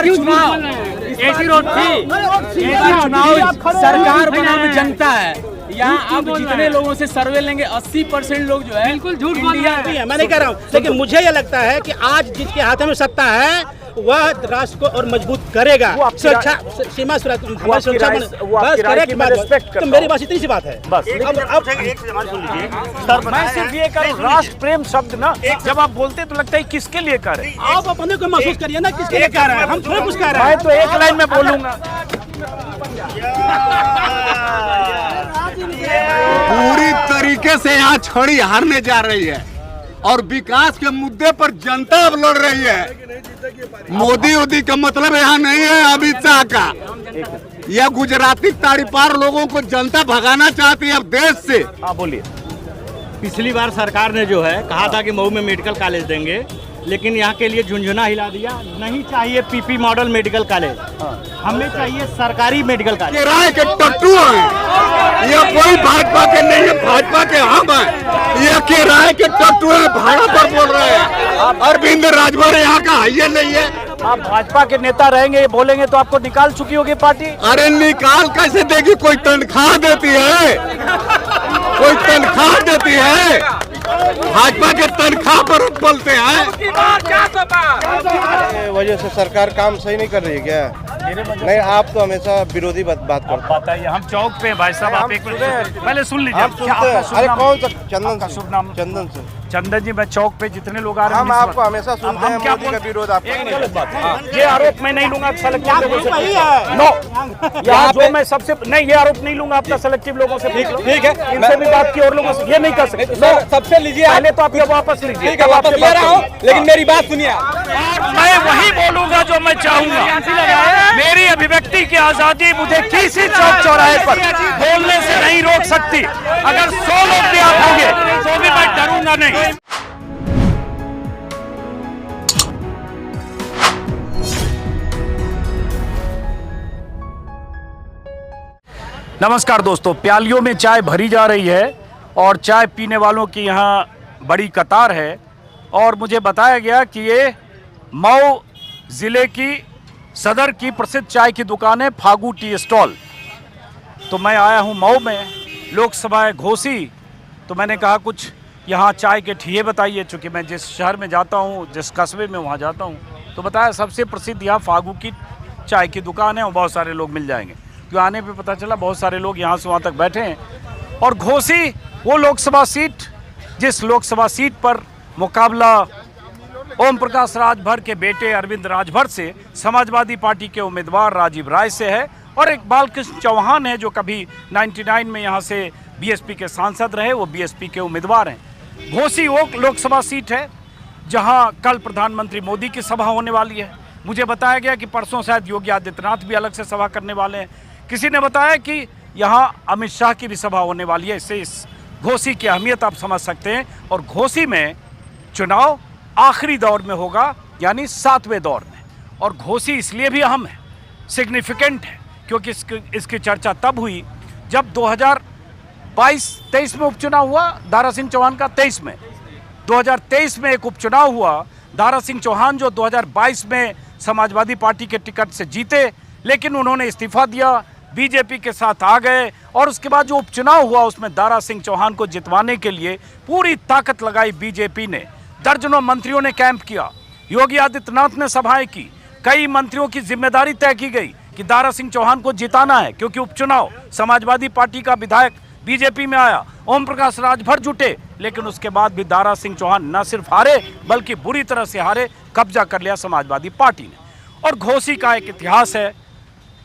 चुनाव AC road थी, चुनाव सरकार बनाम जनता है। यहाँ अब जितने लोगों से सर्वे लेंगे 80% लोग जो है बिल्कुल झूठ बोल रहे हैं। मैं नहीं कह रहा हूँ, लेकिन मुझे ये लगता है कि आज जिसके हाथ में सत्ता है वह राष्ट्र को और मजबूत करेगा। सुरक्षा सीमा हमारी सुरक्षा बस करेक्ट बात। तो मेरी बात इतनी सी बात है बस। अब एक सवाल सुन लीजिए, मैं सिर्फ ये कह रहा हूं, राष्ट्र प्रेम शब्द ना जब आप बोलते हैं तो लगता है किसके लिए कर रहे हैं। आप अपने को महसूस करिए ना किसके लिए कह रहे हैं, हम थोड़ा कुछ कह रहे हैं। मैं तो एक लाइन में बोलूंगा, पूरी तरीके से यहाँ छड़ी हारने जा रही है और विकास के मुद्दे पर जनता अब लड़ रही है। मोदी वोदी का मतलब यहाँ नहीं है अमित शाह का। यह गुजराती ताड़ीपार लोगों को जनता भगाना चाहती है अब देश से। हाँ बोलिए। पिछली बार सरकार ने जो है कहा था कि मऊ में मेडिकल कॉलेज देंगे, लेकिन यहाँ के लिए झुंझुना हिला दिया। नहीं चाहिए पीपी मॉडल मेडिकल कॉलेज, हमें चाहिए सरकारी मेडिकल कॉलेज। किराए के टट्टू हैं, ये कोई भाजपा के नहीं है, भाजपा के हम हैं। ये किराए के टट्टू हैं, भाड़ा पर बोल रहे हैं। अरविंद राजभर यहाँ का है नहीं है। आप भाजपा के नेता रहेंगे, ये बोलेंगे तो आपको निकाल चुकी होगी पार्टी। अरे निकाल कैसे देगी, कोई तनख्वाह देती है, कोई तनख्वाह देती है। भाजपा के तनख्वाह पर बोलते हैं। वजह से सरकार काम सही नहीं कर रही है क्या? नहीं, आप तो हमेशा विरोधी बात करते हैं। बताइए, हम चौक पे भाई साहब, आप एक मिनट पहले सुन लीजिए। हम सुनते हैं। अरे कौन सा? चंदन से। शुभ नाम? चंदन से। चंदन जी, मैं चौक पे जितने लोग आ रहे हैं हम आपको हमेशा सुनते हैं, मोदी का विरोध आप। ये आरोप मैं नहीं लूंगा सेलेक्टिव लोगों से। नो, यहाँ जो मैं सबसे नहीं, ये आरोप नहीं लूंगा आपका सेलेक्टिव लोगों से। ठीक है, इनसे भी बात की और लोगों से ये नहीं कर सकते। सबसे लीजिए, पहले तो आप ये वापस लीजिए। ठीक है, वापस ले रहा हूँ, लेकिन मेरी बात सुनिए। मैं वही बोलूंगा जो मैं चाहूंगा। मेरी अभिव्यक्ति की आजादी मुझे किसी चौक चौराहे पर बोलने से नहीं रोक सकती। अगर 100 लोग भी आप होंगे तो भी मैं डरूंगा नहीं। नमस्कार दोस्तों, प्यालियों में चाय भरी जा रही है और चाय पीने वालों की यहाँ बड़ी कतार है। और मुझे बताया गया कि ये मऊ ज़िले की सदर की प्रसिद्ध चाय की दुकान है, फागू टी स्टॉल। तो मैं आया हूँ मऊ में, लोकसभा है घोसी, तो मैंने कहा कुछ यहाँ चाय के ठिये बताइए। चूँकि मैं जिस शहर में जाता हूँ, जिस कस्बे में वहाँ जाता हूँ, तो बताया सबसे प्रसिद्ध यहाँ फागू की चाय की दुकान है और बहुत सारे लोग मिल जाएंगे। क्यों आने पे पता चला बहुत सारे लोग यहाँ से वहाँ तक बैठे हैं। और घोसी वो लोकसभा सीट, जिस लोकसभा सीट पर मुकाबला ओम प्रकाश राजभर के बेटे अरविंद राजभर से समाजवादी पार्टी के उम्मीदवार राजीव राय से है, और एक बालकृष्ण चौहान है जो कभी 99 में यहाँ से बीएसपी के सांसद रहे, वो बीएसपी के उम्मीदवार हैं। घोसी वो लोकसभा सीट है जहाँ कल प्रधानमंत्री मोदी की सभा होने वाली है। मुझे बताया गया कि परसों शायद योगी आदित्यनाथ भी अलग से सभा करने वाले हैं। किसी ने बताया कि यहाँ अमित शाह की भी सभा होने वाली है। इससे इस घोसी की अहमियत आप समझ सकते हैं। और घोसी में चुनाव आखिरी दौर में होगा, यानी 7वें दौर में। और घोसी इसलिए भी अहम है, सिग्निफिकेंट है, क्योंकि इसकी चर्चा तब हुई जब 2022-23 में उपचुनाव हुआ दारा सिंह चौहान का। 23 में 2023 में एक उपचुनाव हुआ, दारा सिंह चौहान जो 2022 में समाजवादी पार्टी के टिकट से जीते, लेकिन उन्होंने इस्तीफा दिया, बीजेपी के साथ आ गए। और उसके बाद जो उपचुनाव हुआ उसमें दारा सिंह चौहान को जितवाने के लिए पूरी ताकत लगाई बीजेपी ने। दर्जनों मंत्रियों ने कैंप किया, योगी आदित्यनाथ ने सभाएं की, कई मंत्रियों की जिम्मेदारी तय की गई कि दारा सिंह चौहान को जिताना है, क्योंकि उपचुनाव समाजवादी पार्टी का विधायक बीजेपी में आया, ओम प्रकाश राजभर जुटे। लेकिन उसके बाद भी दारा सिंह चौहान न सिर्फ हारे बल्कि बुरी तरह से हारे, कब्जा कर लिया समाजवादी पार्टी ने। और घोसी का एक इतिहास है।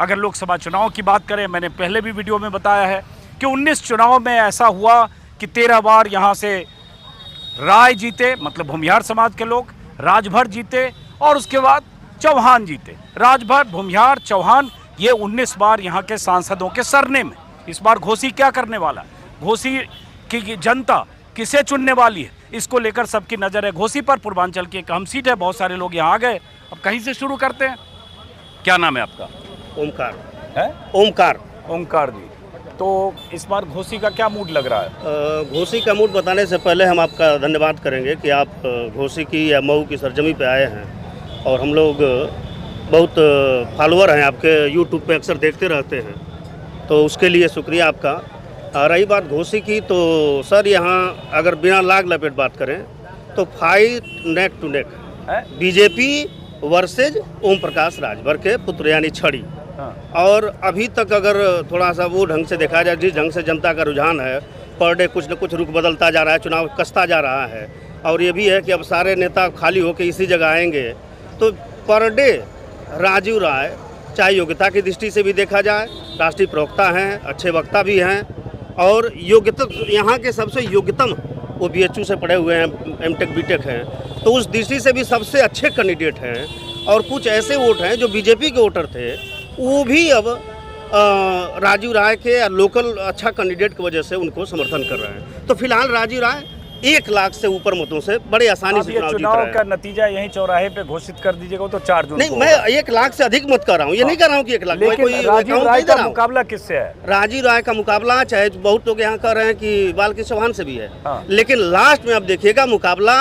अगर लोकसभा चुनाव की बात करें, मैंने पहले भी वीडियो में बताया है कि 19 चुनाव में ऐसा हुआ कि 13 बार यहाँ से राय जीते, मतलब भूमिहार समाज के लोग, राजभर जीते और उसके बाद चौहान जीते। राजभर, भूमिहार, चौहान, ये 19 बार यहाँ के सांसदों के सरने में। इस बार घोसी क्या करने वाला है, घोसी की जनता किसे चुनने वाली है, इसको लेकर सबकी नज़र है घोसी पर। पूर्वांचल की एक अहम सीट है, बहुत सारे लोग यहाँ आ गए। अब कहीं से शुरू करते हैं। क्या नाम है आपका? ओमकार है? ओमकार। ओमकार जी, तो इस बार घोसी का क्या मूड लग रहा है? घोसी का मूड बताने से पहले हम आपका धन्यवाद करेंगे कि आप घोसी की या मऊ की सरजमी पे आए हैं। और हम लोग बहुत फॉलोअर हैं आपके, यूट्यूब पे अक्सर देखते रहते हैं, तो उसके लिए शुक्रिया आपका। रही बात घोसी की, तो सर यहाँ अगर बिना लाग लपेट बात करें तो fight neck to neck BJP versus Om Prakash Rajbhar के पुत्र यानी छड़ी। और अभी तक अगर थोड़ा सा वो ढंग से देखा जाए, जिस ढंग से जनता का रुझान है, पर डे कुछ न कुछ रुख बदलता जा रहा है, चुनाव कसता जा रहा है, और ये भी है कि अब सारे नेता खाली होकर इसी जगह आएंगे, तो पर डे राजीव राय चाहे योग्यता की दृष्टि से भी देखा जाए, राष्ट्रीय प्रवक्ता हैं, अच्छे वक्ता भी हैं, और योग्यता यहाँ के सबसे योग्यतम वो BHU से पढ़े हुए हैं, M.Tech B.Tech हैं, तो उस दृष्टि से भी सबसे अच्छे कैंडिडेट हैं। और कुछ ऐसे वोट हैं जो बीजेपी के वोटर थे, वो भी अब राजीव राय के लोकल अच्छा कैंडिडेट की वजह से उनको समर्थन कर रहे हैं। तो फिलहाल राजीव राय 1 लाख से ऊपर मतों से बड़े आसानी से चुनाव जीत रहे हैं। का नतीजा यहीं चौराहे पे घोषित कर दीजिएगा तो 4 जून नहीं, मैं 1 लाख से अधिक मत कर रहा हूँ, ये नहीं कर रहा हूँ कि 1 लाख। लेकिन राजीव राय का मुकाबला किससे है? राजीव राय का मुकाबला, चाहे बहुत लोग यहाँ कह रहे हैं कि बालकृष्ण चौहान से भी है, लेकिन लास्ट में अब देखिएगा मुकाबला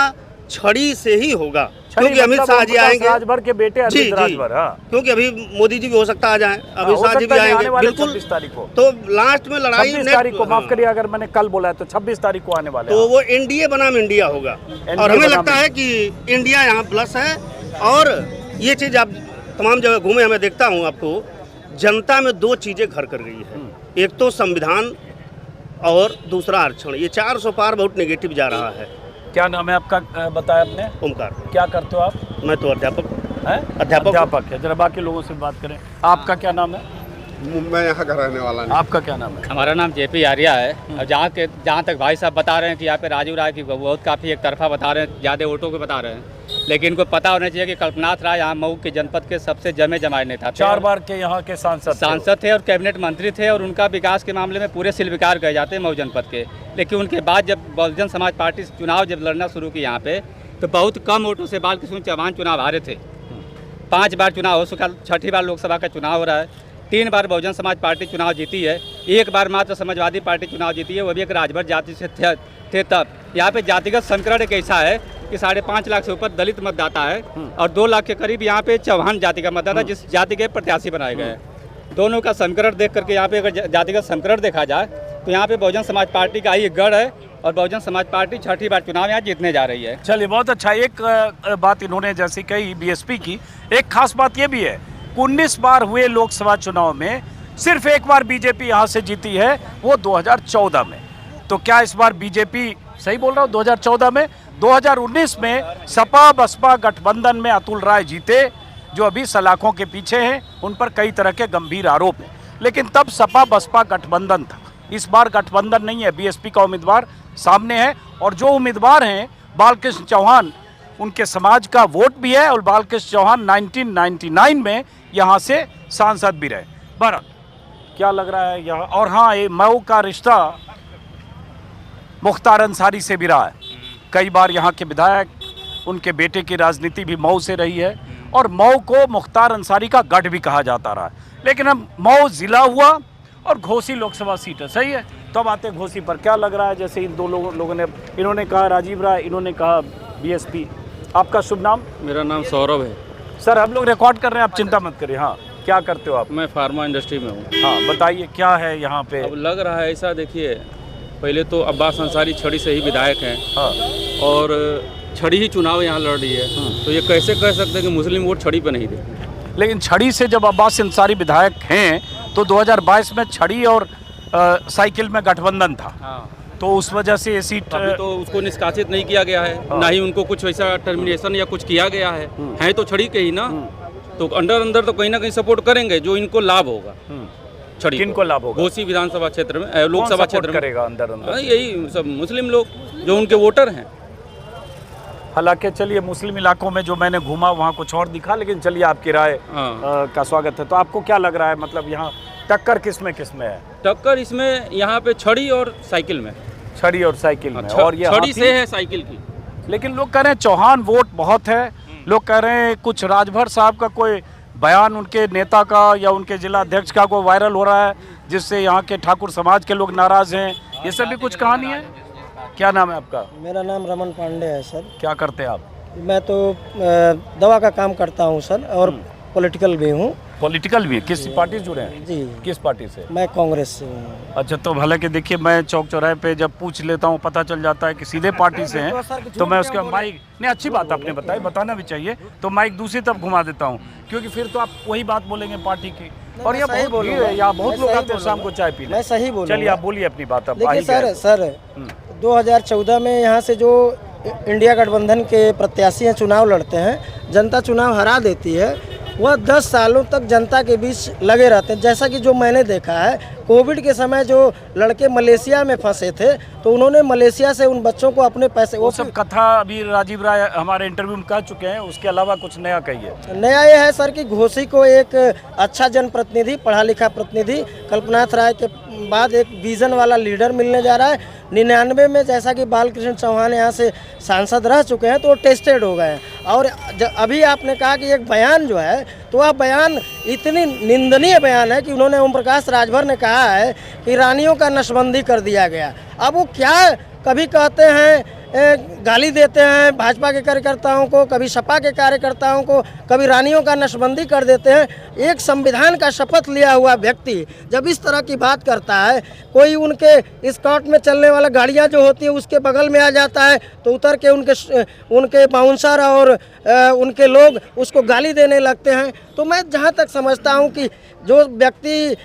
छड़ी से ही होगा, क्योंकि अमित शाह जी आएंगे, राजभर के बेटे अरविंद राजभर, क्योंकि अभी मोदी जी भी हो सकता आ जाए, अमित शाह जी भी आएंगे बिल्कुल 26 तारीख को। तो लास्ट में लड़ाई 26 तारीख को, माफ करिए अगर मैंने कल बोला है तो 26 तारीख को आने वाले, तो वो एनडीए बनाम इंडिया होगा। और हमें लगता है कि इंडिया यहाँ प्लस है। और ये चीज़ आप तमाम जगह घूमे, मैं देखता हूँ आपको, जनता में 2 चीज़ें घर कर गई है, एक तो संविधान और दूसरा आरक्षण। ये 400 पार बहुत नेगेटिव जा रहा है। क्या नाम है आपका, बताया आपने? ओमकार। क्या करते हो आप? मैं तो अध्यापक हैं? अध्यापक है। जरा बाकी लोगों से बात करें। आपका क्या नाम है? मैं यहाँ का रहने वाला नहीं। आपका क्या नाम है? हमारा नाम JP आर्या है। और जहाँ तक भाई साहब बता रहे हैं कि यहाँ पे राजीव राय की बहुत काफ़ी एक तरफा बता रहे हैं, ज़्यादा वोटों को बता रहे हैं, लेकिन इनको पता होना चाहिए कि कल्पनाथ राय यहाँ मऊ के जनपद के सबसे जमे जमाए नेता थे। 4 बार के यहाँ के सांसद थे और कैबिनेट मंत्री थे, और उनका विकास के मामले में पूरे सिलविकार कहे जाते हैं मऊ जनपद के। लेकिन उनके बाद जब बहुजन समाज पार्टी चुनाव जब लड़ना शुरू की यहाँ पे, तो बहुत कम वोटों से बालकृष्ण चौहान चुनाव हारे थे। 5 बार चुनाव हो चुका, 6ठी बार लोकसभा का चुनाव हो रहा है, 3 बार बहुजन समाज पार्टी चुनाव जीती है, 1 बार मात्र समाजवादी पार्टी चुनाव जीती है, वो भी एक राजभर जाति से थे। तब यहाँ पे जातिगत संकरण एक ऐसा है कि 5.5 लाख से ऊपर दलित मतदाता है, और 2 लाख के करीब यहाँ पे चौहान जाति का मतदाता, जिस जाति के प्रत्याशी बनाए गए हैं। दोनों का संकरण देख करके यहाँ पे अगर जातिगत संकरण देखा जाए तो यहाँ पे बहुजन समाज पार्टी का ही गढ़ है, और बहुजन समाज पार्टी 6ठी बार चुनाव यहाँ जीतने जा रही है। चलिए, बहुत अच्छा। एक बात इन्होंने जैसी कही BSP की, एक खास बात ये भी है, 19 बार हुए लोकसभा चुनाव में सिर्फ 1 बार बीजेपी यहाँ से जीती है, वो 2014 में। तो क्या इस बार बीजेपी, सही बोल रहा हूँ, 2014 में? 2019 में सपा बसपा गठबंधन में अतुल राय जीते, जो अभी सलाखों के पीछे हैं, उन पर कई तरह के गंभीर आरोप हैं, लेकिन तब सपा बसपा गठबंधन था। इस बार गठबंधन नहीं है, BSP का उम्मीदवार सामने है, और जो उम्मीदवार हैं बालकृष्ण चौहान, उनके समाज का वोट भी है, और बालकृष्ण चौहान 1999 में यहाँ से सांसद भी रहे। बहरहाल क्या लग रहा है यहाँ? और हाँ, ये मऊ का रिश्ता मुख्तार अंसारी से भी रहा है, कई बार यहाँ के विधायक, उनके बेटे की राजनीति भी मऊ से रही है, और मऊ को मुख्तार अंसारी का गढ़ भी कहा जाता रहा है। लेकिन अब मऊ जिला हुआ और घोसी लोकसभा सीट है, सही है। तो अब आते हैं घोसी पर। क्या लग रहा है, जैसे इन 2 लोगों ने, इन्होंने कहा राजीव राय, इन्होंने कहा BSP। आपका शुभ नाम? मेरा नाम सौरभ है। सर, हम लोग रिकॉर्ड कर रहे हैं, आप चिंता मत करिए। हाँ, क्या करते हो आप? मैं फार्मा इंडस्ट्री में हूँ। हाँ, बताइए क्या है यहाँ पे? अब लग रहा है ऐसा, देखिए, पहले तो अब्बास अंसारी छड़ी से ही विधायक हैं। हाँ। और छड़ी ही चुनाव यहाँ लड़ रही है, तो ये कैसे कह सकते हैं कि मुस्लिम वोट छड़ी पे नहीं दे? लेकिन छड़ी से जब अब्बास अंसारी विधायक हैं, तो 2022 में छड़ी और साइकिल में गठबंधन था। हाँ। तो उस वजह से ये सीट, अभी तो उसको निष्कासित नहीं किया गया है। हाँ। ना ही उनको कुछ वैसा टर्मिनेशन या कुछ किया गया है तो छड़ी के ही ना, तो अंदर तो कहीं ना कहीं सपोर्ट करेंगे जो इनको लाभ होगा। छड़ी किनको लाभ होगा? घोसी विधानसभा क्षेत्र में, लोकसभा क्षेत्र में करेगा अंदर? यही सब मुस्लिम लोग जो उनके वोटर हैं। हालांकि चलिए, मुस्लिम इलाकों में जो मैंने घूमा वहाँ कुछ और दिखा, लेकिन चलिए आपकी राय का स्वागत है। तो आपको क्या लग रहा है, मतलब यहाँ टक्कर किस में है? टक्कर इसमें यहाँ पे छड़ी और साइकिल में। छड़ी और साइकिल में, और ये छड़ी से है साइकिल की। लेकिन लोग कह रहे हैं चौहान वोट बहुत है, लोग कह रहे हैं कुछ राजभर साहब का कोई बयान उनके नेता का या उनके जिला अध्यक्ष का कोई वायरल हो रहा है, जिससे यहाँ के ठाकुर समाज के लोग नाराज हैं। ये सब भी कुछ कहानी है। क्या नाम है आपका? मेरा नाम रमन पांडे है सर। क्या करते हैं आप? मैं तो दवा का काम करता हूँ सर, और पॉलिटिकल भी हूँ। पॉलिटिकल भी? किस पार्टी से जुड़े हैं जी। किस पार्टी से? मैं कांग्रेस से हूँ। अच्छा, तो हालांकि देखिए मैं चौक चौराहे पे जब पूछ लेता हूँ पता चल जाता है कि सीधे पार्टी से हैं, तो मैं उसका माइक नहीं, अच्छी बात आपने बताई, बताना भी चाहिए, तो माइक दूसरी तरफ घुमा देता हूँ, क्योंकि फिर तो आप वही बात बोलेंगे पार्टी की। और यहाँ बहुत भीड़ है, यहाँ बहुत लोग आते हैं शाम को चाय पीने। मैं सही बोलूँगा। चलिए आप बोलिए अपनी बात। अब देखिए सर 2014 में यहाँ से जो इंडिया गठबंधन के प्रत्याशी हैं चुनाव लड़ते हैं, जनता चुनाव हरा देती है, वह 10 सालों तक जनता के बीच लगे रहते हैं। जैसा कि जो मैंने देखा है, कोविड के समय जो लड़के मलेशिया में फंसे थे, तो उन्होंने मलेशिया से उन बच्चों को अपने पैसे, वो सब कथा अभी राजीव राय हमारे इंटरव्यू में कह चुके हैं, उसके अलावा कुछ नया कहिए। नया ये है सर कि घोसी को एक अच्छा जनप्रतिनिधि, पढ़ा लिखा प्रतिनिधि, कल्पनाथ राय के बाद एक विजन वाला लीडर मिलने जा रहा है। 99 में जैसा कि बालकृष्ण चौहान यहाँ से सांसद रह चुके हैं, तो वो टेस्टेड हो गए हैं। और अभी आपने कहा कि एक बयान जो है, तो वह बयान इतनी निंदनीय बयान है कि उन्होंने ओम प्रकाश राजभर ने कहा है कि रानियों का नशबंदी कर दिया गया। अब वो क्या कभी कहते हैं गाली देते हैं भाजपा के कार्यकर्ताओं को, कभी सपा के कार्यकर्ताओं को, कभी रानियों का नशबंदी कर देते हैं। एक संविधान का शपथ लिया हुआ व्यक्ति जब इस तरह की बात करता है, कोई उनके स्कॉट में चलने वाला गाड़ियां जो होती है उसके बगल में आ जाता है, तो उतर के उनके बाउंसर और उनके लोग उसको गाली देने लगते हैं। तो मैं जहां तक समझता हूं कि जो व्यक्ति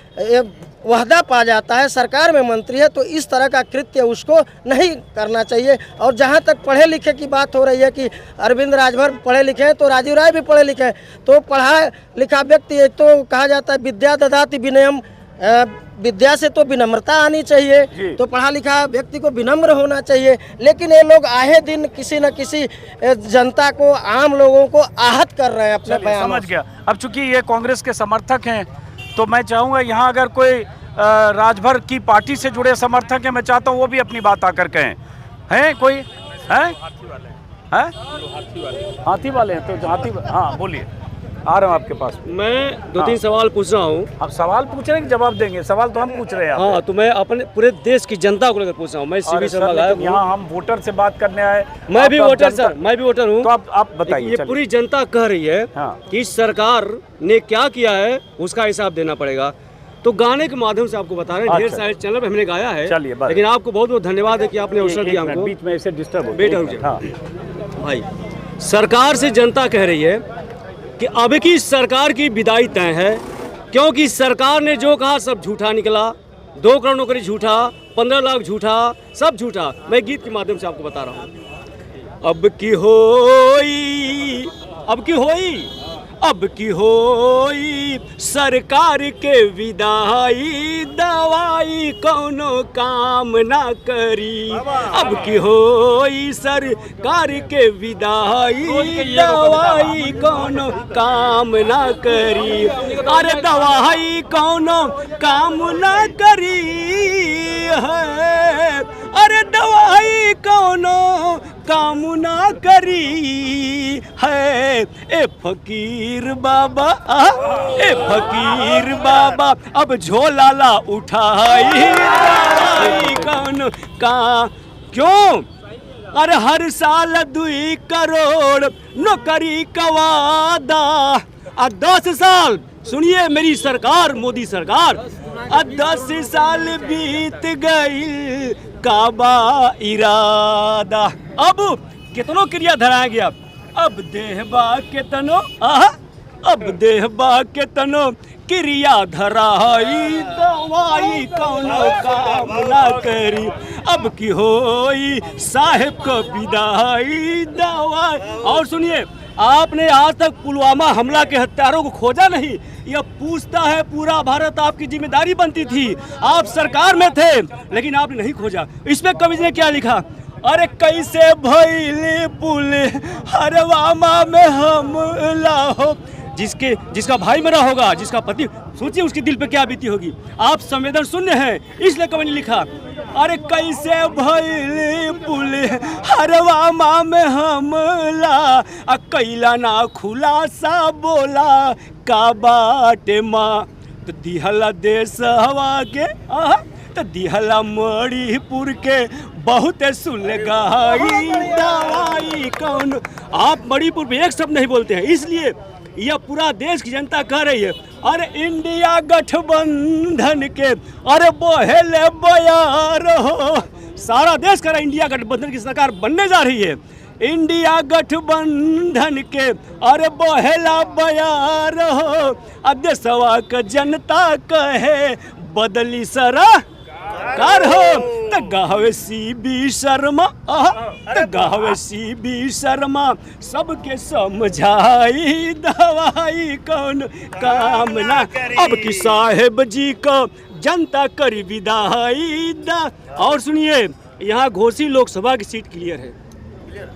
वहदा पा जाता है, सरकार में मंत्री है, तो इस तरह का कृत्य उसको नहीं करना चाहिए। और जहाँ तक पढ़े लिखे की बात हो रही है कि अरविंद राजभर पढ़े लिखे हैं, तो राजीव राय भी पढ़े लिखे हैं, तो पढ़ा लिखा व्यक्ति, एक तो कहा जाता है विद्या ददाति विनयम, विद्या से तो विनम्रता आनी चाहिए, तो पढ़ा लिखा व्यक्ति को विनम्र होना चाहिए। लेकिन ये लोग आए दिन किसी न किसी जनता को, आम लोगों को आहत कर रहे हैं अपने बयानों। समझ गया। अब चूंकि ये कांग्रेस के समर्थक हैं, तो मैं चाहूँगा यहाँ अगर कोई राजभर की पार्टी से जुड़े समर्थक हैं, मैं चाहता हूँ वो भी अपनी बात आकर कहें। हैं कोई? हैं? हाथी वाले हैं, तो हाथी, हाँ बोलिए, आ रहा हूँ आपके पास। मैं 2-3 सवाल पूछ रहा हूँ। आप सवाल पूछ रहे हैं कि जवाब देंगे? सवाल तो हम पूछ रहे हैं। हाँ, तो मैं अपने पूरे देश की जनता को लेकर पूछ रहा हूँ। मैं सीबी शर्मा गायब हूँ। यहाँ हम वोटर से बात करने आए। मैं भी वोटर सर, मैं भी वोटर हूँ। तो आप बताइए। ये पूरी जनता कह रही है कि सरकार ने क्या किया है उसका हिसाब देना पड़ेगा। तो गाने के माध्यम से आपको बता रहे हैं, ढेर सारे चैनल पे हमने गाया है, लेकिन आपको बहुत बहुत धन्यवाद है कि आपने अवसर दिया हमको। बीच में ऐसे डिस्टर्ब हो भाई, सरकार से जनता कह रही है कि अब की सरकार की विदाई तय है, क्योंकि सरकार ने जो कहा सब झूठा निकला। 2 करोड़ नौकरी झूठा, 15 लाख झूठा, सब झूठा। मैं गीत के माध्यम से आपको बता रहा हूँ। अब की होई, अब की होई, अब की होई सरकार के विदाई, दवाई कौनो काम ना करी। अब की होई सरकार के विदाई, दवाई कौनो काम ना करी। अरे दवाई कौनो काम ना करी है, अरे दवाई कौनो काम ना करी है। ए फकीर बाबा, ए फकीर बाबा, अब झोला ला उठाई, कौन का क्यों? अरे हर साल 2 करोड़ नौकरी का वादा, 10 साल सुनिए मेरी सरकार, मोदी सरकार, 10 साल बीत गई काबा इरादा। अब कितनों क्रिया धराया गया। अब देहबा केतनो, अब देहबा केतनो क्रिया धराई, दवाई कौनो काम ना करी। अब की होई साहेब को विदाई, दवाई। और सुनिए, आपने आज तक पुलवामा हमला के हत्यारों को खोजा नहीं। यह पूछता है पूरा भारत, आपकी जिम्मेदारी बनती थी। आप सरकार में थे लेकिन आपने नहीं खोजा। इस पे कवि ने क्या लिखा? अरे कैसे भइले पुल हरवामा में हमला हो, जिसका भाई मरा होगा, जिसका पति, सोचिए उसके दिल पे क्या बीती होगी। आप संवेदन शून्य हैं, इसलिए कवि ने लिखा, अरे कैसे भइले पुल हरवामा में हमला, कैला ना खुलासा बोला का बाटे माँ। तो दिहला देश हवा के, तो दिहला मणिपुर के बहुत सुलगाई, दवाई कौन। आप मणिपुर में एक शब्द नहीं बोलते हैं, इसलिए यह पूरा देश की जनता कह रही है। अरे इंडिया गठबंधन के अरे बहेले बयार हो, सारा देश कह रहा है इंडिया गठबंधन की सरकार बनने जा रही है। इंडिया गठबंधन के अरे बहेला बयार हो, देशवा का जनता कहे बदली सरकार हो। त गावे CB शर्मा त गावे CB शर्मा सबके समझाई दवाई कौन काम ना, अब की साहेब जी को जनता करी विदाई दा। और सुनिए, यहाँ घोसी लोकसभा की सीट क्लियर है।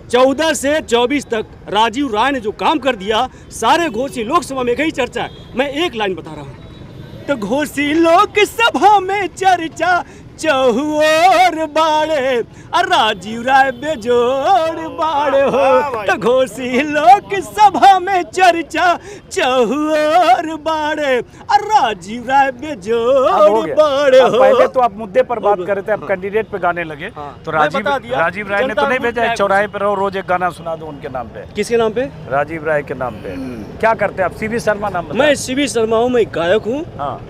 14 से 24 तक राजीव राय ने जो काम कर दिया, सारे घोसी लोकसभा में कई चर्चा है। मैं एक लाइन बता रहा हूँ। तो घोसी लोकसभा में चर्चा चहुओर बाड़े, राजीव राय बेजोड़ बाड़े हो। तो घोसी लोकसभा में चर्चा चहुओर बाड़े, राजीव राय बेजोड़ बाड़े हो। पहले तो आप मुद्दे पर बात कर रहे थे, आप कैंडिडेट पे गाने लगे। तो राजीव राय ने तो नहीं भेजा है चौराहे पर रोज एक गाना सुना दो उनके नाम पे। किसके नाम पे? राजीव राय के नाम पे। क्या करते हैं आप? CB शर्मा नाम बताइए। मैं CB शर्मा हूँ, मैं गायक हूँ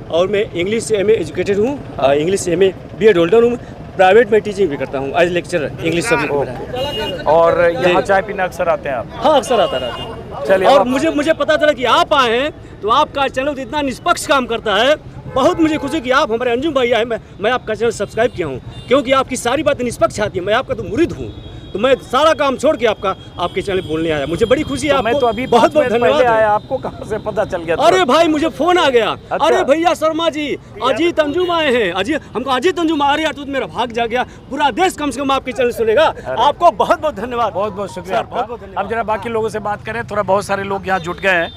और मैं इंग्लिश से MA एजुकेटेड हूँ, इंग्लिश से MA B.Ed होल्डर हूँ। प्राइवेट में टीचिंग भी करता हूँ, एज लेक्चरर इंग्लिश सब्जेक्ट में। और यहाँ चाय पीने अक्सर आते हैं आप? हाँ, अक्सर आता रहता हूँ। चलिए, और मुझे पता चला कि आप आए हैं, तो आपका चैनल इतना निष्पक्ष काम करता है। बहुत मुझे खुशी कि आप हमारे अंजुम भाई आए। मैं आपका चैनल सब्सक्राइब किया हूँ, क्योंकि आपकी सारी बातें निष्पक्ष आती है। मैं आपका तो मुरीद हूँ, तो मैं सारा काम छोड़ के आपके चैनल बोलने आया। मुझे बड़ी खुशी है। मैं तो अभी बहुत धन्यवाद है। आपको कहाँ से पता चल गया? अरे भाई, मुझे फोन आ गया। अरे भैया शर्मा जी, अजीत अंजुम आए हैं। हमको अजीत अंजुम आ रही है, तो मेरा भाग जा गया। पूरा देश कम से कम आपके चैनल सुनेगा। आपको बहुत बहुत धन्यवाद। बहुत बहुत शुक्रिया। अब जरा बाकी लोगों से बात करें। थोड़ा बहुत सारे लोग यहाँ जुट गए हैं।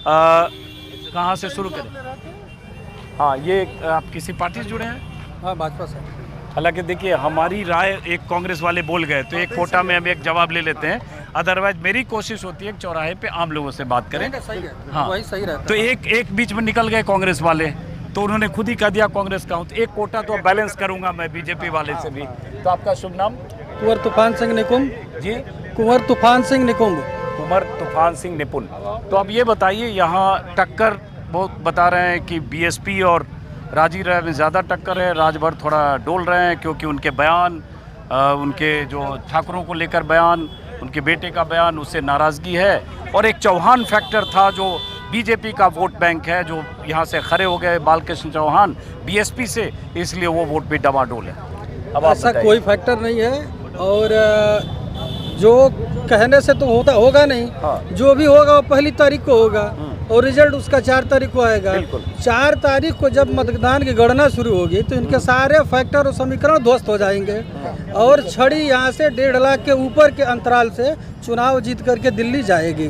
कहाँ से शुरू करें? हाँ, ये आप किसी पार्टी से जुड़े हैं? हाँ, भाजपा से। हालांकि देखिए, हमारी राय एक कांग्रेस वाले बोल गए तो एक कोटा में हम एक जवाब ले लेते हैं। अदरवाइज मेरी कोशिश होती है कि चौराहे पे आम लोगों से बात करें। सही है, हाँ, वही सही रहता है। तो एक बीच में निकल गए कांग्रेस वाले, तो उन्होंने खुद ही कह दिया कांग्रेस का हूँ, तो एक कोटा तो बैलेंस करूंगा मैं बीजेपी वाले से भी। तो आपका शुभ नाम? कुंवर तूफान सिंह निकुंभ जी। कुंवर तूफान सिंह निकुंभ। कुंवर तूफान सिंह निपुण। तो अब ये बताइए, यहाँ टक्कर बहुत बता रहे हैं कि BSP और राजीव राय में ज़्यादा टक्कर है। राजभर थोड़ा डोल रहे हैं, क्योंकि उनके बयान, उनके जो ठाकुरों को लेकर बयान, उनके बेटे का बयान, उससे नाराज़गी है। और एक चौहान फैक्टर था जो बीजेपी का वोट बैंक है, जो यहाँ से खड़े हो गए बालकृष्ण चौहान BSP से, इसलिए वो वोट भी डमाडोल है। अब ऐसा कोई फैक्टर नहीं है, और जो कहने से तो होगा नहीं। जो भी होगा वो 1 तारीख को होगा, और रिजल्ट उसका 4 तारीख को आएगा। 4 तारीख को जब मतदान की गणना शुरू होगी, तो इनके सारे फैक्टर और समीकरण ध्वस्त हो जाएंगे, और छड़ी यहाँ से 1.5 लाख के ऊपर के अंतराल से चुनाव जीत करके दिल्ली जाएगी।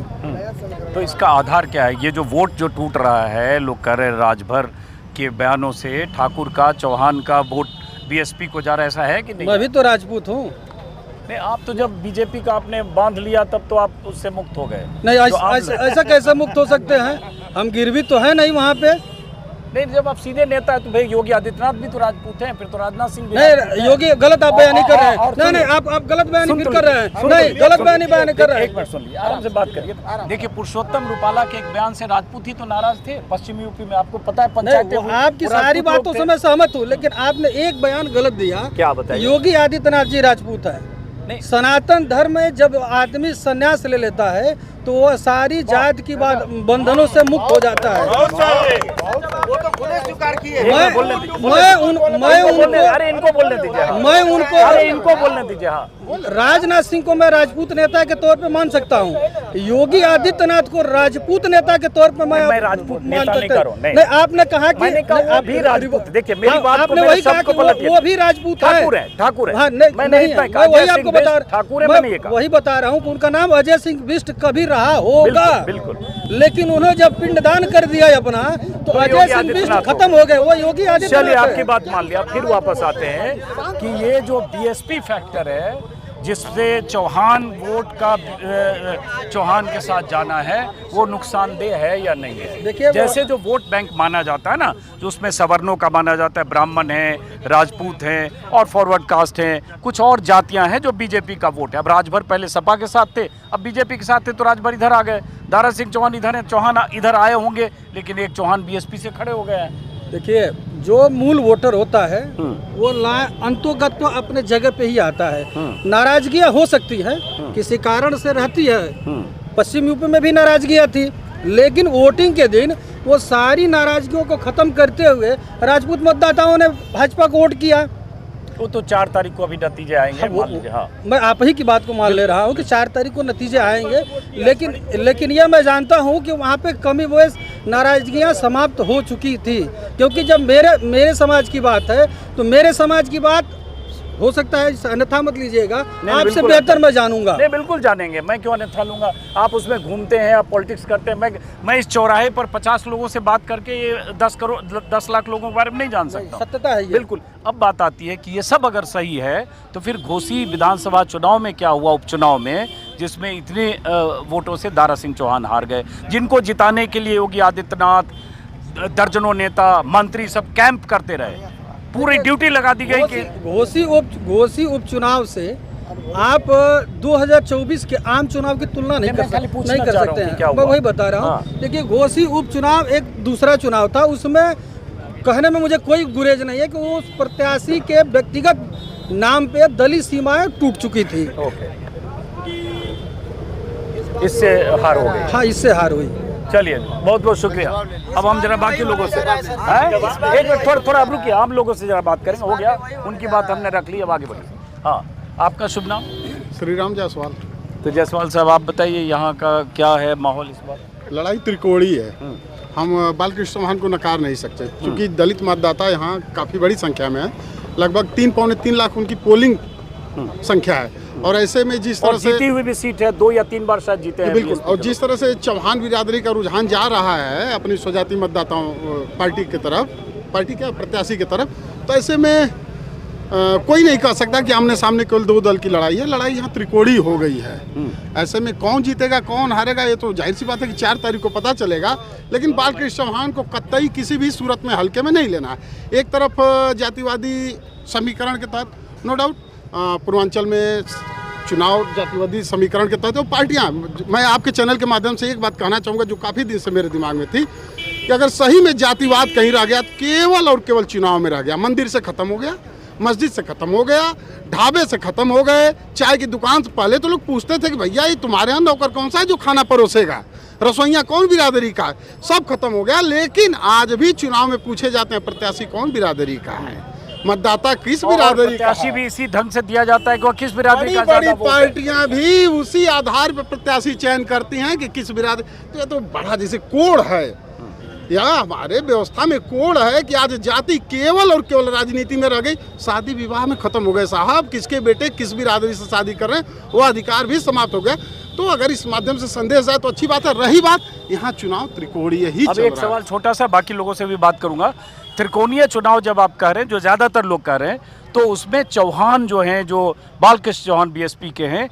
तो इसका आधार क्या है? ये जो वोट जो टूट रहा है, लोग कह रहे राजभर के बयानों से ठाकुर का, चौहान का वोट BSP को जा रहा है, ऐसा है कि नहीं? मैं भी तो राजपूत हूँ। नहीं, आप तो जब बीजेपी का आपने बांध लिया तब तो आप उससे मुक्त हो गए। नहीं, ऐसा कैसे मुक्त हो सकते हैं? हम गिरवी तो है नहीं वहाँ पे। नहीं, जब आप सीधे नेता है तो भाई योगी आदित्यनाथ भी तो राजपूत हैं, फिर तो राजनाथ सिंह भी। नहीं, योगी गलत आप बयानी कर रहे हैं। नहीं, आप गलत बयानी फिर कर रहे हैं। नहीं, गलत बयानी कर रहे हैं। एक मिनट सुन लीजिए, आराम से बात करिए। देखिए, पुरुषोत्तम रूपाला के एक बयान से राजपूत ही तो नाराज थे पश्चिमी यूपी में। आपको पता है, पंचायतें आपकी सारी बातों से मैं सहमत हूँ, लेकिन आपने एक बयान गलत दिया। क्या बताइए? योगी आदित्यनाथ जी राजपूत है। सनातन धर्म में जब आदमी संन्यास ले लेता है, तो वह सारी जात की बात बंधनों से मुक्त हो जाता है। वो तो खुले स्वीकार किए। इनको बोलने दीजिए। हाँ, राजनाथ सिंह को मैं राजपूत नेता के तौर पे मान सकता हूँ। योगी आदित्यनाथ को राजपूत नेता के तौर पे मैं राजपूत नेता नहीं करूँ। नहीं, आपने कहा कि आप भी राजपूत। देखिए, मेरी बात आपने वही कहा कि वो भी राजपूत है। ठाकुर है। मैं वही आपको बता रहा, वही बता रहा हूँ कि उनका नाम अजय सिंह बिष्ट कभी रहा होगा। बिल्कुल। लेकिन उन्हें जब पिंडदान कर दिया अपना, तो अजय सिंह बिष्ट खत्म हो गए। वो योगी आदित्यनाथ। चलिए, आपकी बात मान लिया। फिर वापस आते हैं कि ये जो BSP फैक्टर है, जिससे चौहान वोट का चौहान के साथ जाना है वो नुकसानदेह है या नहीं है? देखिए, जैसे जो वोट बैंक माना जाता है ना, जो उसमें सवर्णों का माना जाता है, ब्राह्मण हैं, राजपूत हैं और फॉरवर्ड कास्ट हैं, कुछ और जातियां हैं जो बीजेपी का वोट है। अब राजभर पहले सपा के साथ थे, अब बीजेपी के साथ थे, तो राजभर इधर आ गए। दारा सिंह चौहान इधर हैं, चौहान इधर आए होंगे, लेकिन एक चौहान बीएसपी से खड़े हो गए हैं। देखिए, जो मूल वोटर होता है वो अंतोगत तो अपने जगह पे ही आता है। नाराजगियां हो सकती है, किसी कारण से रहती है। पश्चिम यूपी में भी नाराजगियां थी, लेकिन वोटिंग के दिन वो सारी नाराजगियों को खत्म करते हुए राजपूत मतदाताओं ने भाजपा को वोट किया। वो तो 4 तारीख को अभी नतीजे आएंगे। मान लीजिए, हाँ, मैं आप ही की बात को मान ले रहा हूँ कि 4 तारीख को नतीजे आएंगे, लेकिन यह मैं जानता हूँ कि वहाँ पे कमी वोस नाराजगियाँ समाप्त हो चुकी थी। क्योंकि जब मेरे समाज की बात है तो मेरे समाज की बात हो सकता है, अन्यथा मत लीजिएगा, आपसे बेहतर मैं जानूंगा। नहीं, बिल्कुल जानेंगे, मैं क्यों अन्यथा लूंगा। आप उसमें घूमते हैं, आप पॉलिटिक्स करते हैं। मैं इस चौराहे पर 50 लोगों से बात करके ये 10 लाख लोगों के बारे में नहीं जान सकता। सत्यता है ये। बिल्कुल। अब बात आती है कि ये सब अगर सही है तो फिर घोसी विधानसभा चुनाव में क्या हुआ, उपचुनाव में, जिसमें इतने वोटों से दारा सिंह चौहान हार गए, जिनको जिताने के लिए योगी आदित्यनाथ, दर्जनों नेता, मंत्री सब कैंप करते रहे, पूरी ड्यूटी लगा दी गई कि घोसी उपचुनाव से आप 2024 के आम चुनाव की तुलना नहीं कर सकते हैं। मैं वही बता रहा हूँ। देखिए, घोसी उपचुनाव एक दूसरा चुनाव था, उसमें कहने में मुझे कोई गुरेज नहीं है कि उस प्रत्याशी के व्यक्तिगत नाम पे दलित सीमाएं टूट चुकी थी। इससे हार हो गई। हाँ, इससे हार हुई। चलिए, बहुत बहुत शुक्रिया। अब हम जरा बाकी लोगों से एक मिनट थोड़ा अब रुकिए, हम लोगों से जरा बात करेंगे। हो गया, उनकी बात हमने रख ली, अब आगे बढ़िए। हाँ, आपका शुभ नाम? श्रीराम जायसवाल। तो जायसवाल साहब, आप बताइए यहाँ का क्या है माहौल इस बार? लड़ाई त्रिकोणी है। हम बालकृष्ण चौहान को नकार नहीं सकते, क्योंकि दलित मतदाता यहाँ काफ़ी बड़ी संख्या में है। लगभग 3-3.25 लाख उनकी पोलिंग संख्या है। और ऐसे में जिस तरह से जीती हुई भी सीट है, 2 या 3 बार शायद जीते हैं। बिल्कुल। और जिस तरह से चौहान बिरादरी का रुझान जा रहा है अपनी स्वजाति मतदाताओं पार्टी की तरफ, पार्टी के प्रत्याशी की तरफ, तो ऐसे में कोई नहीं कह सकता कि आमने सामने केवल 2 दल की लड़ाई है। लड़ाई यहाँ त्रिकोणी हो गई है। ऐसे में कौन जीतेगा कौन हारेगा ये तो जाहिर सी बात है कि 4 तारीख को पता चलेगा। लेकिन बालकृष्ण चौहान को कतई किसी भी सूरत में हल्के में नहीं लेना है। एक तरफ जातिवादी समीकरण के तहत नो डाउट पूर्वांचल में चुनाव जातिवादी समीकरण के तहत वो पार्टियाँ, मैं आपके चैनल के माध्यम से एक बात कहना चाहूँगा जो काफ़ी दिन से मेरे दिमाग में थी कि अगर सही में जातिवाद कहीं रह गया तो केवल और केवल चुनाव में रह गया। मंदिर से ख़त्म हो गया, मस्जिद से ख़त्म हो गया, ढाबे से ख़त्म हो गए, चाय की दुकान से पहले तो लोग पूछते थे कि भैया ये तुम्हारे यहाँ नौकर कौन सा है जो खाना परोसेगा, रसोइया कौन बिरादरी का है, सब खत्म हो गया। लेकिन आज भी चुनाव में पूछे जाते हैं प्रत्याशी कौन बिरादरी का है, मतदाता किस बिरादरी का। प्रत्याशी भी इसी ढंग से दिया जाता है कि किस बिरादरी का। बड़ी पार्टियां भी उसी आधार पर प्रत्याशी चयन करती हैं कि किस बिरादरी। तो ये तो बड़ा जैसे कोड है, या हमारे व्यवस्था में कोड है कि आज जाति केवल और केवल राजनीति में रह गई। शादी विवाह में खत्म हो गए साहब, किसके बेटे किस बिरादरी से शादी कर रहे हैं वो अधिकार भी समाप्त हो गया। तो अगर इस माध्यम से संदेश आए तो अच्छी बात है। रही बात यहाँ चुनाव त्रिकोणीय ही अब एक सवाल छोटा सा, बाकी लोगों से भी बात करूंगा। त्रिकोणीय चुनाव जब आप कह रहे हैं, जो ज्यादातर लोग कह रहे हैं, तो उसमें चौहान जो हैं, जो बालकृष्ण चौहान बीएसपी के हैं,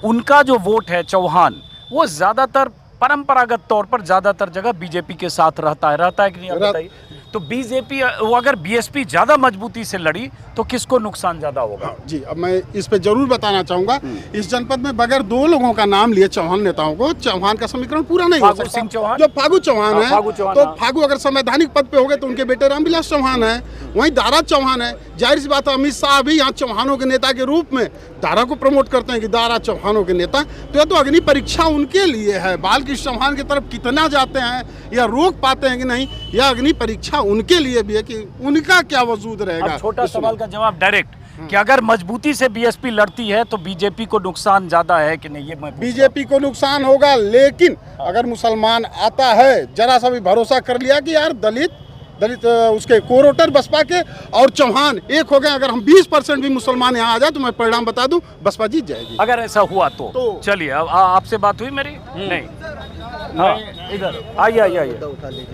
उनका जो वोट है चौहान, वो ज्यादातर परंपरागत तौर पर ज्यादातर जगह बीजेपी के साथ रहता है कि नहीं, बताइए। तो बीजेपी वो अगर बीएसपी ज्यादा मजबूती से लड़ी तो किसको नुकसान ज्यादा होगा? जी, अब मैं इस पे जरूर बताना चाहूंगा। इस जनपद में बगैर 2 लोगों का नाम लिए चौहान नेताओं को चौहान का समीकरण पूरा नहीं हो सकता। चौहान जो फागू चौहान है, तो फागू अगर संवैधानिक पद पे हो गए तो उनके बेटे रामविलास चौहान है, वहीं दारा चौहान है। जाहिर सी बात है अमित शाह भी यहाँ चौहानों के नेता के रूप में दारा को प्रमोट करते हैं कि दारा चौहानों के नेता। तो यह तो अग्नि परीक्षा उनके लिए है, बालकृष्ण चौहान की तरफ कितना जाते हैं या रोक पाते हैं कि नहीं, यह अग्नि परीक्षा उनके लिए भी है कि उनका क्या वजूद रहेगा। छोटा सवाल का जवाब डायरेक्ट कि अगर मजबूती से बीएसपी लड़ती है तो बीजेपी को नुकसान ज्यादा है कि नहीं? ये बीजेपी को नुकसान होगा, लेकिन अगर मुसलमान आता है, जरा सा भी भरोसा कर लिया कि यार दलित उसके कोरोटर बसपा के और चौहान एक हो गए, अगर हम 20% भी मुसलमान यहाँ आ जाए तो मैं परिणाम बता दूं, बसपा जीत जाएगी। अगर ऐसा हुआ तो चलिए, अब आपसे बात हुई मेरी? नहीं, हाँ, इधर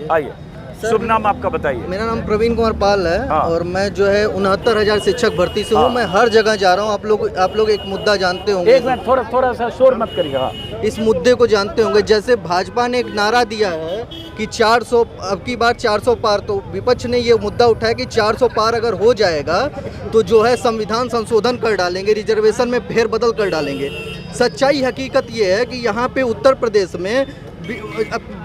आइए। शुभ नाम आपका बताइए। मेरा नाम प्रवीण कुमार पाल है। हाँ। और मैं जो है 69,000 शिक्षक भर्ती से हूँ। मैं हर जगह जा रहा हूँ। आप लोग एक मुद्दा जानते होंगे। एक मिनट, थोड़ा सा शोर मत करिएगा। इस मुद्दे को जानते होंगे। जैसे भाजपा ने एक नारा दिया है कि 400 अब की बार 400 पार, तो विपक्ष ने ये मुद्दा उठाया कि 400 पार अगर हो जाएगा तो जो है संविधान संशोधन कर डालेंगे, रिजर्वेशन में फेरबदल कर डालेंगे। सच्चाई हकीकत ये है कि यहाँ पे उत्तर प्रदेश में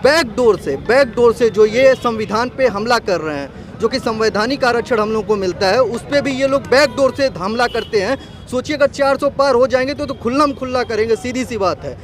बैकडोर से जो ये संविधान पे हमला कर रहे हैं, जो कि संवैधानिक आरक्षण हम लोग को मिलता है, उस पर भी ये लोग बैकडोर से हमला करते हैं। सोचिए अगर 400 पार हो जाएंगे तो खुल्लम खुल्ला करेंगे, सीधी सी बात है।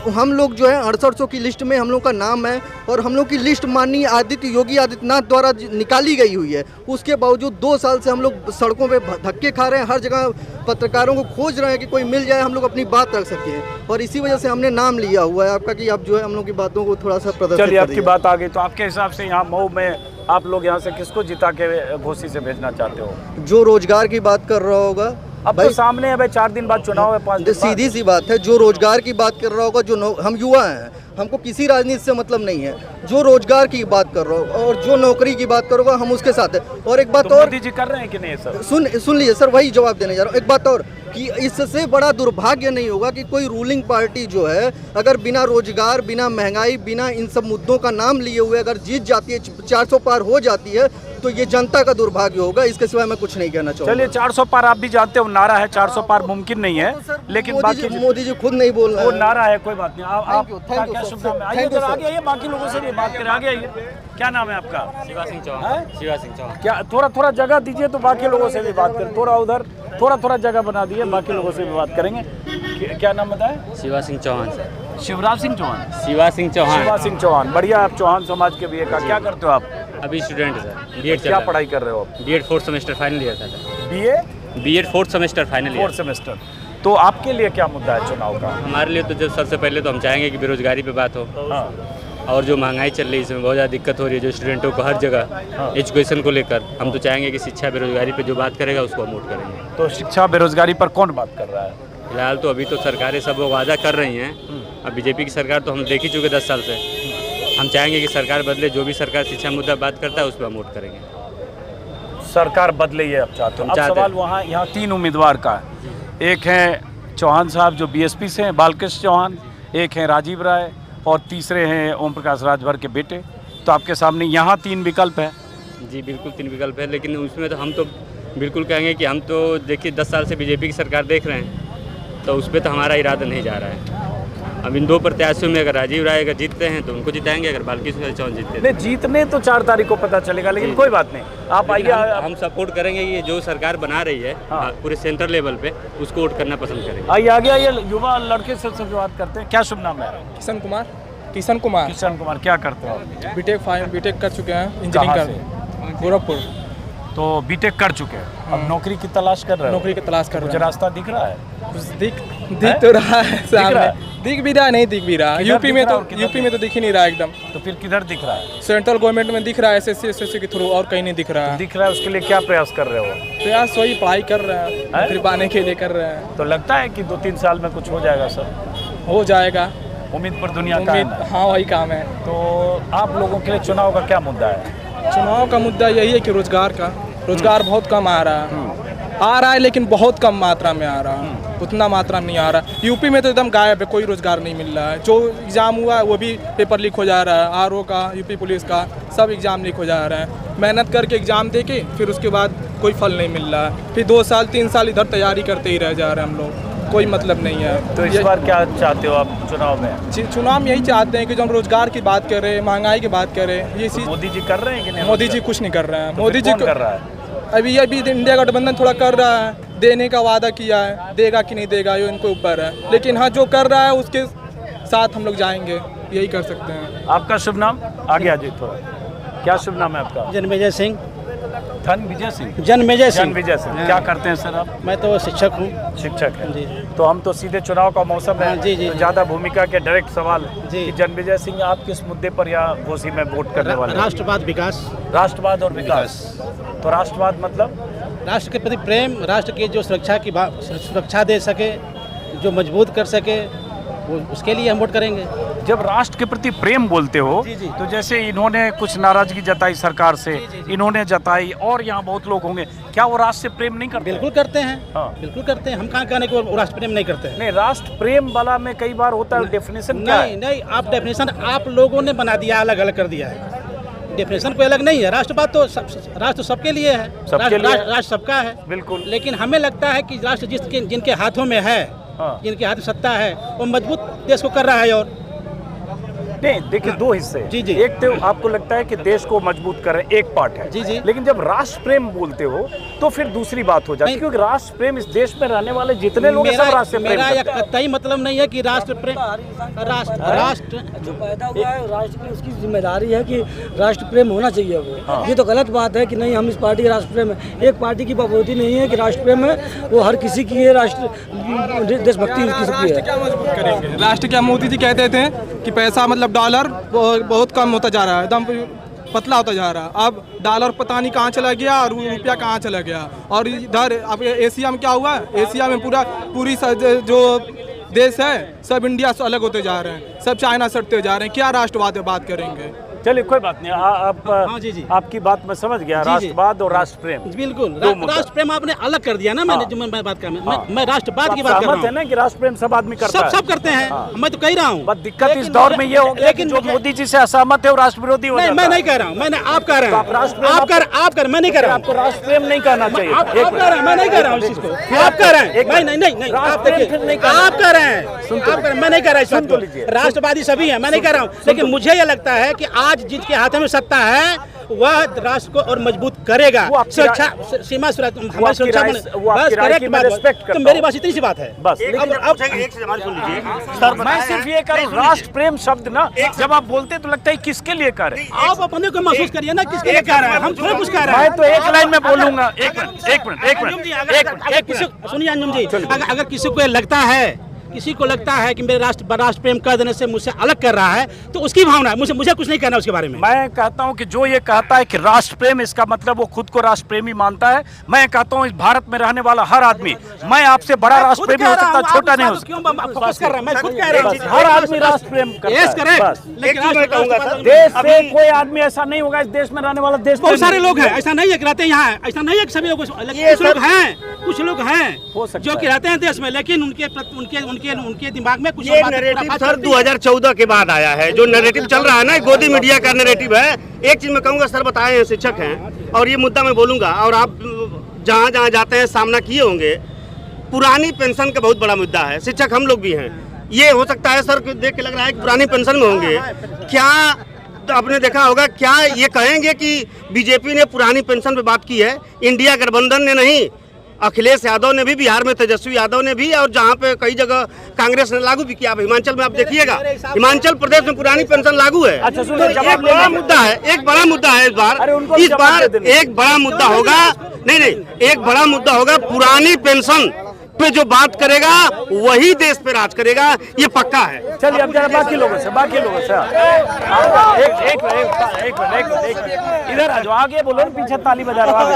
हम लोग जो है 6800 की लिस्ट में हम लोग का नाम है और हम लोग की लिस्ट माननीय योगी आदित्यनाथ द्वारा निकाली गई हुई है। उसके बावजूद 2 साल से हम लोग सड़कों पे धक्के खा रहे हैं, हर जगह पत्रकारों को खोज रहे हैं कि कोई मिल जाए हम लोग अपनी बात रख सकें, और इसी वजह से हमने नाम लिया हुआ है आपका कि आप जो है हम लोग की बातों को थोड़ा सा प्रदर्शित चलिए, आपकी बात आ गई तो आपके हिसाब से यहाँ मऊ में आप लोग यहाँ से किसको जिता के घोसी से भेजना चाहते हो? जो रोजगार की बात कर रहा होगा। अब तो सामने है भाई, 4 दिन बाद चुनाव है, 5 दिन बाद। सीधी सी बात है, जो रोजगार की बात कर रहा होगा, हम युवा हैं, हमको किसी राजनीति से मतलब नहीं है। जो रोजगार की बात कर रहा होगा और जो नौकरी की बात करोगा, हम उसके साथ है। और एक बात तो और, मोदी जी कर रहे हैं कि नहीं सर? सुन लीजिए सर, वही जवाब देने जा रहा हूँ। एक बात और कि इससे बड़ा दुर्भाग्य नहीं होगा कि कोई रूलिंग पार्टी जो है अगर बिना रोजगार, बिना महंगाई, बिना इन सब मुद्दों का नाम लिए हुए अगर जीत जाती है, 400 पार हो जाती है, तो ये जनता का दुर्भाग्य होगा। इसके सिवाय मैं कुछ नहीं कहना चाहूँगा। चलिए, 400 पार आप भी जानते हो नारा है, 400 पार मुमकिन नहीं है, लेकिन मोदी जी खुद नहीं बोल रहे हैं। वो नारा है, कोई बात नहीं। आप क्या शुभ नाम है? आइए आगे आइए, बाकी लोगों से भी बात करें। आगे आइए, क्या नाम है आपका? शिवा सिंह चौहान। शिवा सिंह चौहान। क्या थोड़ा जगह दीजिए तो बाकी लोगों से भी बात करें। थोड़ा जगह बना दिए, बाकी लोगों से भी बात करेंगे। क्या नाम बताया? शिवा सिंह चौहान। शिवराज सिंह चौहान। शिवा सिंह चौहान। शिवा सिंह चौहान, बढ़िया। आप चौहान समाज के भी का क्या करते हो आप? अभी स्टूडेंट सर, बीएड। क्या पढ़ाई कर रहे हो आप? BEd 4th semester final year था। BEd 4th semester final year. 4th semester. तो आपके लिए क्या मुद्दा है चुनाव का? हमारे लिए तो जब सबसे पहले तो हम चाहेंगे कि बेरोजगारी पे बात हो। हाँ। और जो महंगाई चल रही है इसमें बहुत ज़्यादा दिक्कत हो रही है जो स्टूडेंटों को हर जगह एजुकेशन को लेकर। हम तो चाहेंगे कि शिक्षा बेरोजगारी पे जो बात करेगा उसको हम वोट करेंगे। तो शिक्षा बेरोजगारी पर कौन बात कर रहा है? फिलहाल तो अभी तो सरकारें सब लोग वादा कर रही हैं। अब बीजेपी की सरकार तो हम देख ही चुके 10 साल से। हम चाहेंगे कि सरकार बदले, जो भी सरकार शिक्षा मुद्दा बात करता है उस पर हम वोट करेंगे। सरकार बदले ये आप चाहते हो? अब सवाल यहाँ 3 उम्मीदवार का है। एक है चौहान साहब जो बीएसपी से हैं, बालकृष्ण चौहान, एक हैं राजीव राय, और तीसरे हैं ओम प्रकाश राजभर के बेटे। तो आपके सामने यहाँ 3 विकल्प है। जी बिल्कुल 3 विकल्प है, लेकिन उसमें तो हम तो बिल्कुल कहेंगे कि हम तो देखिए 10 साल से बीजेपी की सरकार देख रहे हैं, तो उस पर तो हमारा इरादा नहीं जा रहा है। अब इन 2 प्रत्याशियों में अगर राजीव राय अगर जीतते हैं तो उनको जिताएंगे, अगर बालकृष्ण चौहान जीतते नहीं जीतने तो 4 तारीख को पता चलेगा, लेकिन कोई बात नहीं। आप आइए, हम सपोर्ट करेंगे कि जो सरकार बना रही है पूरे सेंटर लेवल पे, उसको वोट करना पसंद करेंगे। आइए आगे आइए, युवा लड़के से बात करते हैं। क्या शुभ नाम है? किशन कुमार। किशन कुमार। क्या करते हो? बीटेक कर चुके हैं, इंजीनियरिंग कर गोरखपुर। तो बीटेक कर चुके हैं, अब नौकरी की तलाश कर रहे हैं? नौकरी की तलाश कर रहे हैं। कुछ रास्ता दिख रहा है? कुछ दिख तो रहा है सामने। दिख भी रहा, नहीं दिख भी रहा। यूपी में तो दिख ही नहीं रहा एकदम। तो फिर किधर दिख रहा है? सेंट्रल गवर्नमेंट में दिख रहा है, एसएससी के थ्रू, और कहीं नहीं दिख रहा है। दिख रहा है, उसके लिए क्या प्रयास कर रहे हो? प्रयास वही पढ़ाई कर रहे हैं, नौकरी पाने के लिए कर रहे हैं। तो लगता है कि 2-3 साल में कुछ हो जाएगा सर? हो जाएगा, उम्मीद पर दुनिया का है। हाँ वही काम है। तो आप लोगों के लिए चुनाव का क्या मुद्दा है? चुनाव का मुद्दा यही है कि रोजगार बहुत कम आ रहा है, लेकिन बहुत कम मात्रा में आ रहा है, उतना मात्रा में नहीं आ रहा। यूपी में तो एकदम गायब है, कोई रोजगार नहीं मिल रहा है। जो एग्ज़ाम हुआ है वो भी पेपर लीक हो जा रहा है, आरओ का, यूपी पुलिस का, सब एग्ज़ाम लीक हो जा रहा है। मेहनत करके एग्ज़ाम दे के फिर उसके बाद कोई फल नहीं मिल रहा है। फिर 2 साल 3 साल इधर तैयारी करते ही रह जा रहे हैं हम लोग, कोई मतलब नहीं है। तो इस बार क्या चाहते हो आप चुनाव में? चुनाव में यही चाहते हैं कि जो हम रोजगार की बात करें, महंगाई की बात करें, ये चीज़ मोदी जी कर रहे हैं कि नहीं? मोदी जी कुछ नहीं कर रहे हैं। मोदी जी कर रहा है अभी इंडिया गठबंधन थोड़ा कर रहा है, देने का वादा किया है, देगा कि नहीं देगा ये उनके ऊपर है। लेकिन हाँ, जो कर रहा है उसके साथ हम लोग जाएंगे, यही कर सकते हैं। आपका शुभ नाम? आगे आ जाइए थोड़ा। क्या शुभ नाम है आपका? जन्मेजय सिंह। जन्मेजय सिंह। क्या करते हैं सर आप? मैं तो शिक्षक हूँ। शिक्षक हैं जी। तो हम तो सीधे चुनाव का मौसम है, जी तो ज़्यादा भूमिका के डायरेक्ट सवाल जी। जन्मेजय सिंह, आप किस मुद्दे पर यहाँ घोसी में वोट करने वाले? राष्ट्रवाद, विकास। राष्ट्रवाद और विकास। तो राष्ट्रवाद मतलब राष्ट्र के प्रति प्रेम, राष्ट्र की जो सुरक्षा दे सके, जो मजबूत कर सके, उसके लिए हम वोट करेंगे। जब राष्ट्र के प्रति प्रेम बोलते हो तो जैसे इन्होंने कुछ नाराजगी जताई सरकार से, इन्होंने जताई, और यहाँ बहुत लोग होंगे, क्या वो राष्ट्र से प्रेम नहीं करते? बिल्कुल करते हैं। हाँ। बिल्कुल करते हैं। हम कहाँ कहने को राष्ट्र प्रेम नहीं करते हैं? नहीं, राष्ट्र प्रेम वाला में कई बार होता है डेफिनेशन। नहीं, आप डेफिनेशन आप लोगों ने बना दिया, अलग अलग कर दिया है। डेफिनेशन कोई अलग नहीं है। राष्ट्रवाद तो राष्ट्र सबके लिए है, राष्ट्र सबका है। बिल्कुल। लेकिन हमें लगता है कि राष्ट्र जिनके हाथों में है, जिनके हाथ में सत्ता है, वो मजबूत देश को कर रहा है। और नहीं, देखिए दो हिस्से। जी। एक तो आपको लगता है कि देश को मजबूत कर रहे, एक पार्ट है। जी। लेकिन जब राष्ट्र प्रेम बोलते हो तो फिर दूसरी बात हो जाती है, क्योंकि राष्ट्र प्रेम इस देश में रहने वाले जितने लोग सब राष्ट्र प्रेम। मेरा कतई मतलब नहीं है कि राष्ट्र प्रेम, राष्ट्र जो पैदा हुआ है राष्ट्र की, उसकी जिम्मेदारी है कि राष्ट्र प्रेम होना चाहिए वो। ये तो गलत बात है कि नहीं हम इस पार्टी के राष्ट्र प्रेम है। एक पार्टी की बपोती नहीं है कि राष्ट्र प्रेम है, वो हर किसी की है, राष्ट्र देशभक्ति किसी है। राष्ट्र क्या मोदी जी कहते थे कि पैसा मतलब डॉलर बहुत कम होता जा रहा है, एकदम पतला होता जा रहा है। अब डॉलर पता नहीं कहाँ चला गया और रुपया कहाँ चला गया। और इधर अब एशिया में क्या हुआ, एशिया में पूरी जो देश है सब इंडिया से अलग होते जा रहे हैं, सब चाइना से हटते जा रहे हैं। क्या राष्ट्रवाद बात करेंगे? चलिए कोई बात नहीं, आप हाँ, जी। आपकी बात मैं समझ गया। राष्ट्रवाद और राष्ट्र प्रेम, बिल्कुल। राष्ट्र प्रेम आपने अलग कर दिया ना। मैंने जो मैं बात कर, मैं राष्ट्रवाद की बात कर रहा हूँ। है ना कि राष्ट्र प्रेम सब आदमी करता है, सब करते हैं। मैं तो कह रहा हूँ। बस दिक्कत इस दौर में ये हो गया कि जो मोदी जी से असहमत है वो राष्ट्र विरोधी हो जाता है। मैं नहीं कह रहा हूँ, मैंने आप कह रहे हैं। आप कर, मैं नहीं कह रहा हूँ। आपको राष्ट्र प्रेम नहीं कहना चाहिए। आप कह रहे हैं, मैं नहीं कह रहा हूँ इस चीज को। आप कह रहे हैं, नहीं, आप कह रहे हैं, मैं नहीं कह रहा इस बात को। राष्ट्रवादी सभी है, मैं नहीं कह रहा हूँ। लेकिन मुझे ये लगता है कि आज जिसके हाथों में सत्ता है वह राष्ट्र को और मजबूत करेगा। सुरक्षा, सीमा हमारी सुरक्षा बस करेक्ट बात। तो मेरी बात इतनी सी बात है बस। अब एक से जवाब सुन लीजिए। मैं सिर्फ ये कह रहा हूँ, राष्ट्र प्रेम शब्द ना जब आप बोलते तो लगता है किसके लिए कर रहे हैं? आप अपने को महसूस करिए ना, किसके लिए कह रहे हैं। हम थोड़ा कुछ कह रहे हैं। मैं तो एक लाइन में बोलूंगा। एक मिनट सुनिए अंजुम जी, अगर किसी को लगता है, किसी को लगता है कि मेरे राष्ट्र प्रेम कर देने से मुझसे अलग कर रहा है, तो उसकी भावना है। मुझे कुछ नहीं कहना उसके बारे में। मैं कहता हूं कि जो ये कहता है कि राष्ट्र प्रेम, इसका मतलब वो खुद को राष्ट्र प्रेमी मानता है। मैं कहता हूं इस भारत में रहने वाला हर आदमी, मैं आपसे बड़ा राष्ट्र प्रेमी हो सकता, छोटा नहीं हो सकता। हर आदमी राष्ट्र प्रेम करता है। देश से कोई आदमी ऐसा नहीं होगा इस देश में रहने वाला। देश बहुत सारे लोग हैं, ऐसा नहीं है कि रहते हैं यहाँ, ऐसा नहीं है कि सभी लोग, कुछ लोग हैं जो कि रहते हैं देश में, लेकिन उनके दिमाग में कुछ नैरेटिव सर 2014 के बाद आया है। जो नैरेटिव चल रहा है ना, गोदी मीडिया का नैरेटिव है। एक चीज मैं कहूँगा, सर बताए हैं, शिक्षक हैं, और ये मुद्दा मैं बोलूँगा, और आप जहाँ जहाँ जाते हैं सामना किए होंगे। पुरानी पेंशन का बहुत बड़ा मुद्दा है, शिक्षक हम लोग भी हैं। ये हो सकता है सर देख के लग रहा है कि पुरानी पेंशन में होंगे क्या, तो आपने देखा होगा, क्या ये कहेंगे कि बीजेपी ने पुरानी पेंशन पे बात की है? इंडिया गठबंधन ने नहीं, अखिलेश यादव ने भी, बिहार में तेजस्वी यादव ने भी, और जहाँ पे कई जगह कांग्रेस ने लागू भी किया। हिमाचल में आप देखिएगा, हिमाचल प्रदेश में पुरानी पेंशन लागू है। अच्छा सुनो, एक बड़ा मुद्दा है, एक बड़ा मुद्दा है इस बार एक बड़ा मुद्दा होगा। नहीं, एक बड़ा मुद्दा होगा। पुरानी पेंशन पे जो बात करेगा वही देश पे राज करेगा, ये पक्का है। चलिए अब जरा बाकी लोगों से एक इधर आ जाओ, आगे बोलो, पीछे ताली बजा रहा हूँ।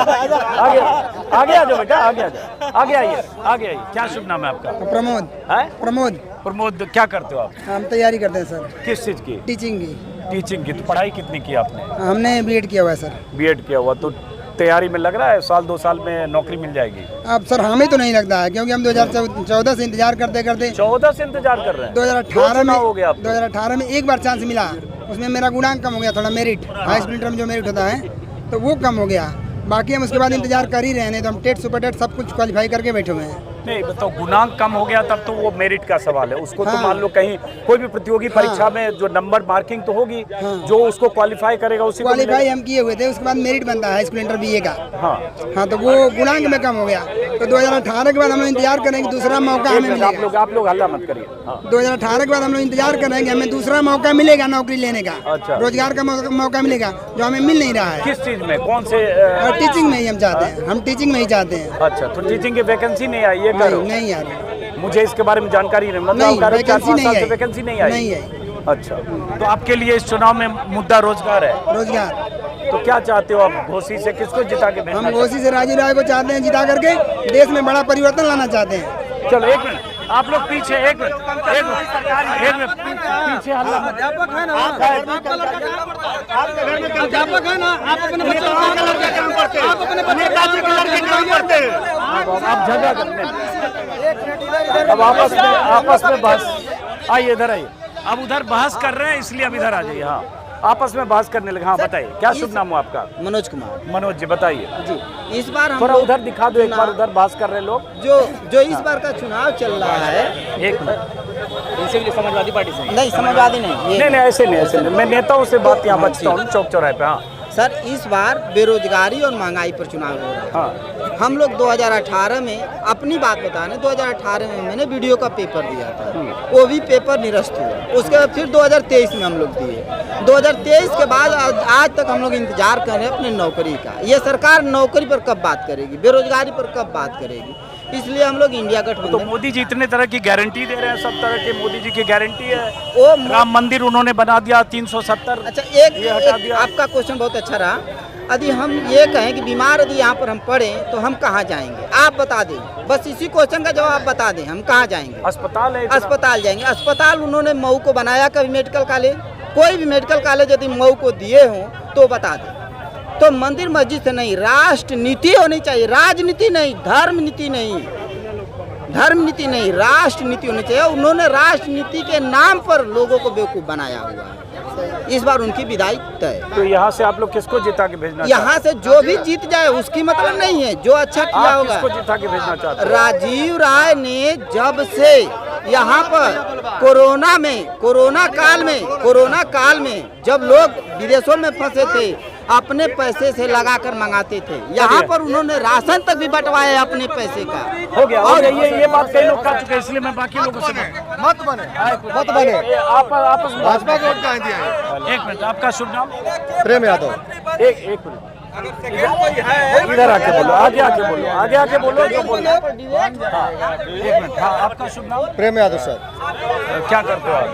आगे आ जाओ बेटा, आगे आइए। क्या शुभ नाम है आपका? प्रमोद, क्या करते हो आप? हम तैयारी करते हैं सर। किस चीज की? टीचिंग की। तो पढ़ाई कितनी की आपने? हमने बीएड किया हुआ है सर। बीएड किया हुआ, तो तैयारी में लग रहा है 1-2 साल में नौकरी मिल जाएगी? अब सर हमें तो नहीं लगता है, क्योंकि हम 2014 से इंतजार करते 14 से इंतजार कर रहे हैं। 2018 में हो गया। 2018 में एक बार चांस मिला, उसमें मेरा गुणांक कम हो गया, थोड़ा मेरिट, हाई स्प्लिटर में जो मेरिट होता है तो वो कम हो गया। बाकी हम उसके बाद इंतजार कर ही रहे हैं, नहीं तो हम टेट सुपर टेट सब कुछ क्वालिफाई करके बैठे हुए हैं। नहीं बताओ, गुणांक कम हो गया तब तो वो मेरिट का सवाल है। उसको तो मान लो कहीं कोई भी प्रतियोगी परीक्षा में जो नंबर मार्किंग तो होगी, जो उसको क्वालिफाई करेगा उसी क्वालिफाई हम किए हुए थे, उसके बाद मेरिट बनता है हाई स्कूल इंटर बीए का। हाँ, तो वो गुणांक में कम हो गया, तो 2018 के बाद हम लोग इंतजार करेंगे, दूसरा मौका हमें मिलेगा। आप लोग हल्ला मत करिए। 2018 के बाद हम लोग इंतजार करेंगे, हमें दूसरा मौका मिलेगा नौकरी लेने का। अच्छा। रोजगार का मौका मिलेगा, जो हमें मिल नहीं रहा है। किस चीज में, कौन से? टीचिंग में ही हम चाहते हैं, हम टीचिंग में ही चाहते हैं। अच्छा, तो टीचिंग की वैकेंसी नहीं आई? ये नहीं आ रही, मुझे इसके बारे में जानकारी नहीं। मतलब वैकेंसी नहीं आई। अच्छा, तो आपके लिए इस चुनाव में मुद्दा रोजगार है? रोजगार। तो क्या चाहते हो आप घोसी से, किसको जिता के? हम घोसी से राजू राय को चाहते हैं जिता करके, देश में बड़ा परिवर्तन लाना चाहते हैं। चलो एक मिनट, आप लोग पीछे एक मिनट पीछे हल्ला अध्यापक है ना, अध्यापक है ना, आप अपने बच्चों का काम करते हैं, आप अपने नेताजी के लड़के काम करते हैं, आप झगड़ा करते हैं। अब आपस में बहस, आइए इधर आइए। अब उधर बहस कर रहे हैं इसलिए अब इधर आ जाइए। हाँ, आपस में बहस करने लगे। हाँ बताइए, क्या शुभ नाम हो आपका? मनोज कुमार। मनोज जी बताइए जी। इस बार हम थोड़ा उधर दिखा दो, एक बार उधर बहस कर रहे लोग। जो इस बार का चुनाव चल रहा है, एक मिनट, इनसे भी समाजवादी पार्टी से नहीं, समाजवादी नहीं, नहीं ऐसे नहीं, मैं नेताओं से बात यहाँ बचता हूँ चौक चौराहे पे। हाँ सर, इस बार बेरोजगारी और महंगाई पर चुनाव हो रहा है। हाँ। हम लोग 2018 में, अपनी बात बताने, 2018 में मैंने वीडियो का पेपर दिया था, वो भी पेपर निरस्त हुआ। उसके बाद फिर 2023 में हम लोग दिए। 2023 के बाद आज तक हम लोग इंतजार कर रहे हैं अपने नौकरी का। ये सरकार नौकरी पर कब बात करेगी, बेरोजगारी पर कब बात करेगी, इसलिए हम लोग इंडिया गठबंधन। तो मोदी जी इतने तरह की गारंटी दे रहे हैं, सब तरह के मोदी जी की गारंटी है। वो राम मंदिर उन्होंने बना दिया 370। अच्छा, एक आपका क्वेश्चन बहुत अच्छा रहा। यदि हम ये कहें कि बीमार यदि यहाँ पर हम पड़े तो हम कहाँ जाएंगे, आप बता दें। बस इसी क्वेश्चन का जवाब बता दें, हम कहाँ जाएंगे? अस्पताल है, अस्पताल जाएंगे। अस्पताल उन्होंने मऊ को बनाया कभी मेडिकल कॉलेज? कोई भी मेडिकल कॉलेज यदि मऊ को दिए हों तो बता दें। तो मंदिर मस्जिद से नहीं, राष्ट्र नीति होनी चाहिए, राजनीति नहीं, धर्म नीति नहीं, धर्म नीति नहीं, राष्ट्र नीति होनी चाहिए। उन्होंने राष्ट्र नीति के नाम पर लोगों को बेवकूफ बनाया हुआ है। इस बार उनकी विदाई तय। तो यहाँ से आप लोग किसको जिता के भेजना? यहाँ से जो भी जीत जाए उसकी मतलब नहीं है, जो अच्छा किया होगा। किसको जिता के भेजना चाहते हैं? राजीव राय ने जब से यहाँ पर कोरोना काल में जब लोग विदेशों में फंसे थे, अपने पैसे से लगाकर मंगाते थे, यहाँ पर उन्होंने राशन तक भी बंटवाया अपने पैसे का। हो गया। और ये बात कई लोग कर चुके हैं, इसलिए मैं बाकी लोगों से मत बने आप आपस में भाजपा को वोट कहाँ दिया है? एक मिनट, आपका शुभ नाम? प्रेम यादव। एक मिनट, इधर आके बोलो, आगे आके बोलो जो बोलना है। एक मिनट। हाँ, आपका शुभ नाम? प्रेम यादव सर। क्या करते हो आप?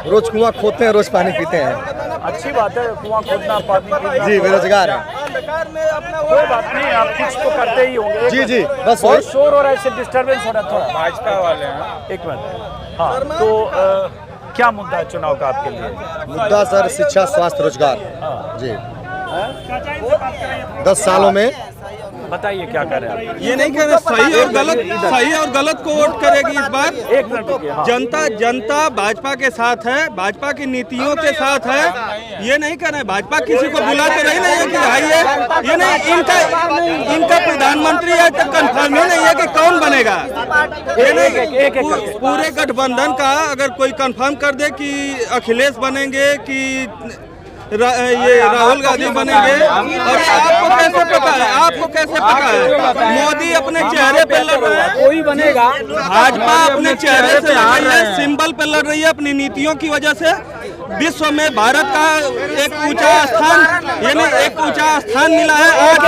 रोज कुआं खोदते हैं, रोज पानी पीते हैं। अच्छी बात है, कुआं खोदना, पानी पीना। जी, बेरोजगार है। कोई बात नहीं, आप कुछ तो करते ही होंगे। जी, बस बहुत शोर हो रहा है, इससे डिस्टर्बेंस हो रहा है थोड़ा। भाजपा वाले हैं। एक मिनट। हाँ, तो क्या मुद्दा है चुनाव का आपके लिए? मुद्दा सर शिक्षा, स्वास्थ्य, रोजगार। जी, 10 सालों में बताइए क्या कर रहे हैं आप? ये नहीं कह रहे सही और गलत को वोट करेगी इस बार। एक मिनट रुकिए। हाँ। जनता भाजपा के साथ है, भाजपा की नीतियों के साथ है। ये नहीं कह रहे भाजपा किसी को बुला तो नहीं है कि आइए। ये नहीं, इनका प्रधानमंत्री है तो कंफर्म ही नहीं है कि कौन बनेगा। ये नहीं, पूरे गठबंधन का अगर कोई कंफर्म कर दे कि अखिलेश बनेंगे कि ये राहुल गांधी बनेंगे, और आपको कैसे पता है? मोदी अपने चेहरे पे लड़ रहा है, कोई बनेगा। भाजपा अपने चेहरे से लड़ रही है, सिंबल पे लड़ रही है, अपनी नीतियों की वजह से। विश्व में भारत का एक ऊंचा स्थान मिला है। आज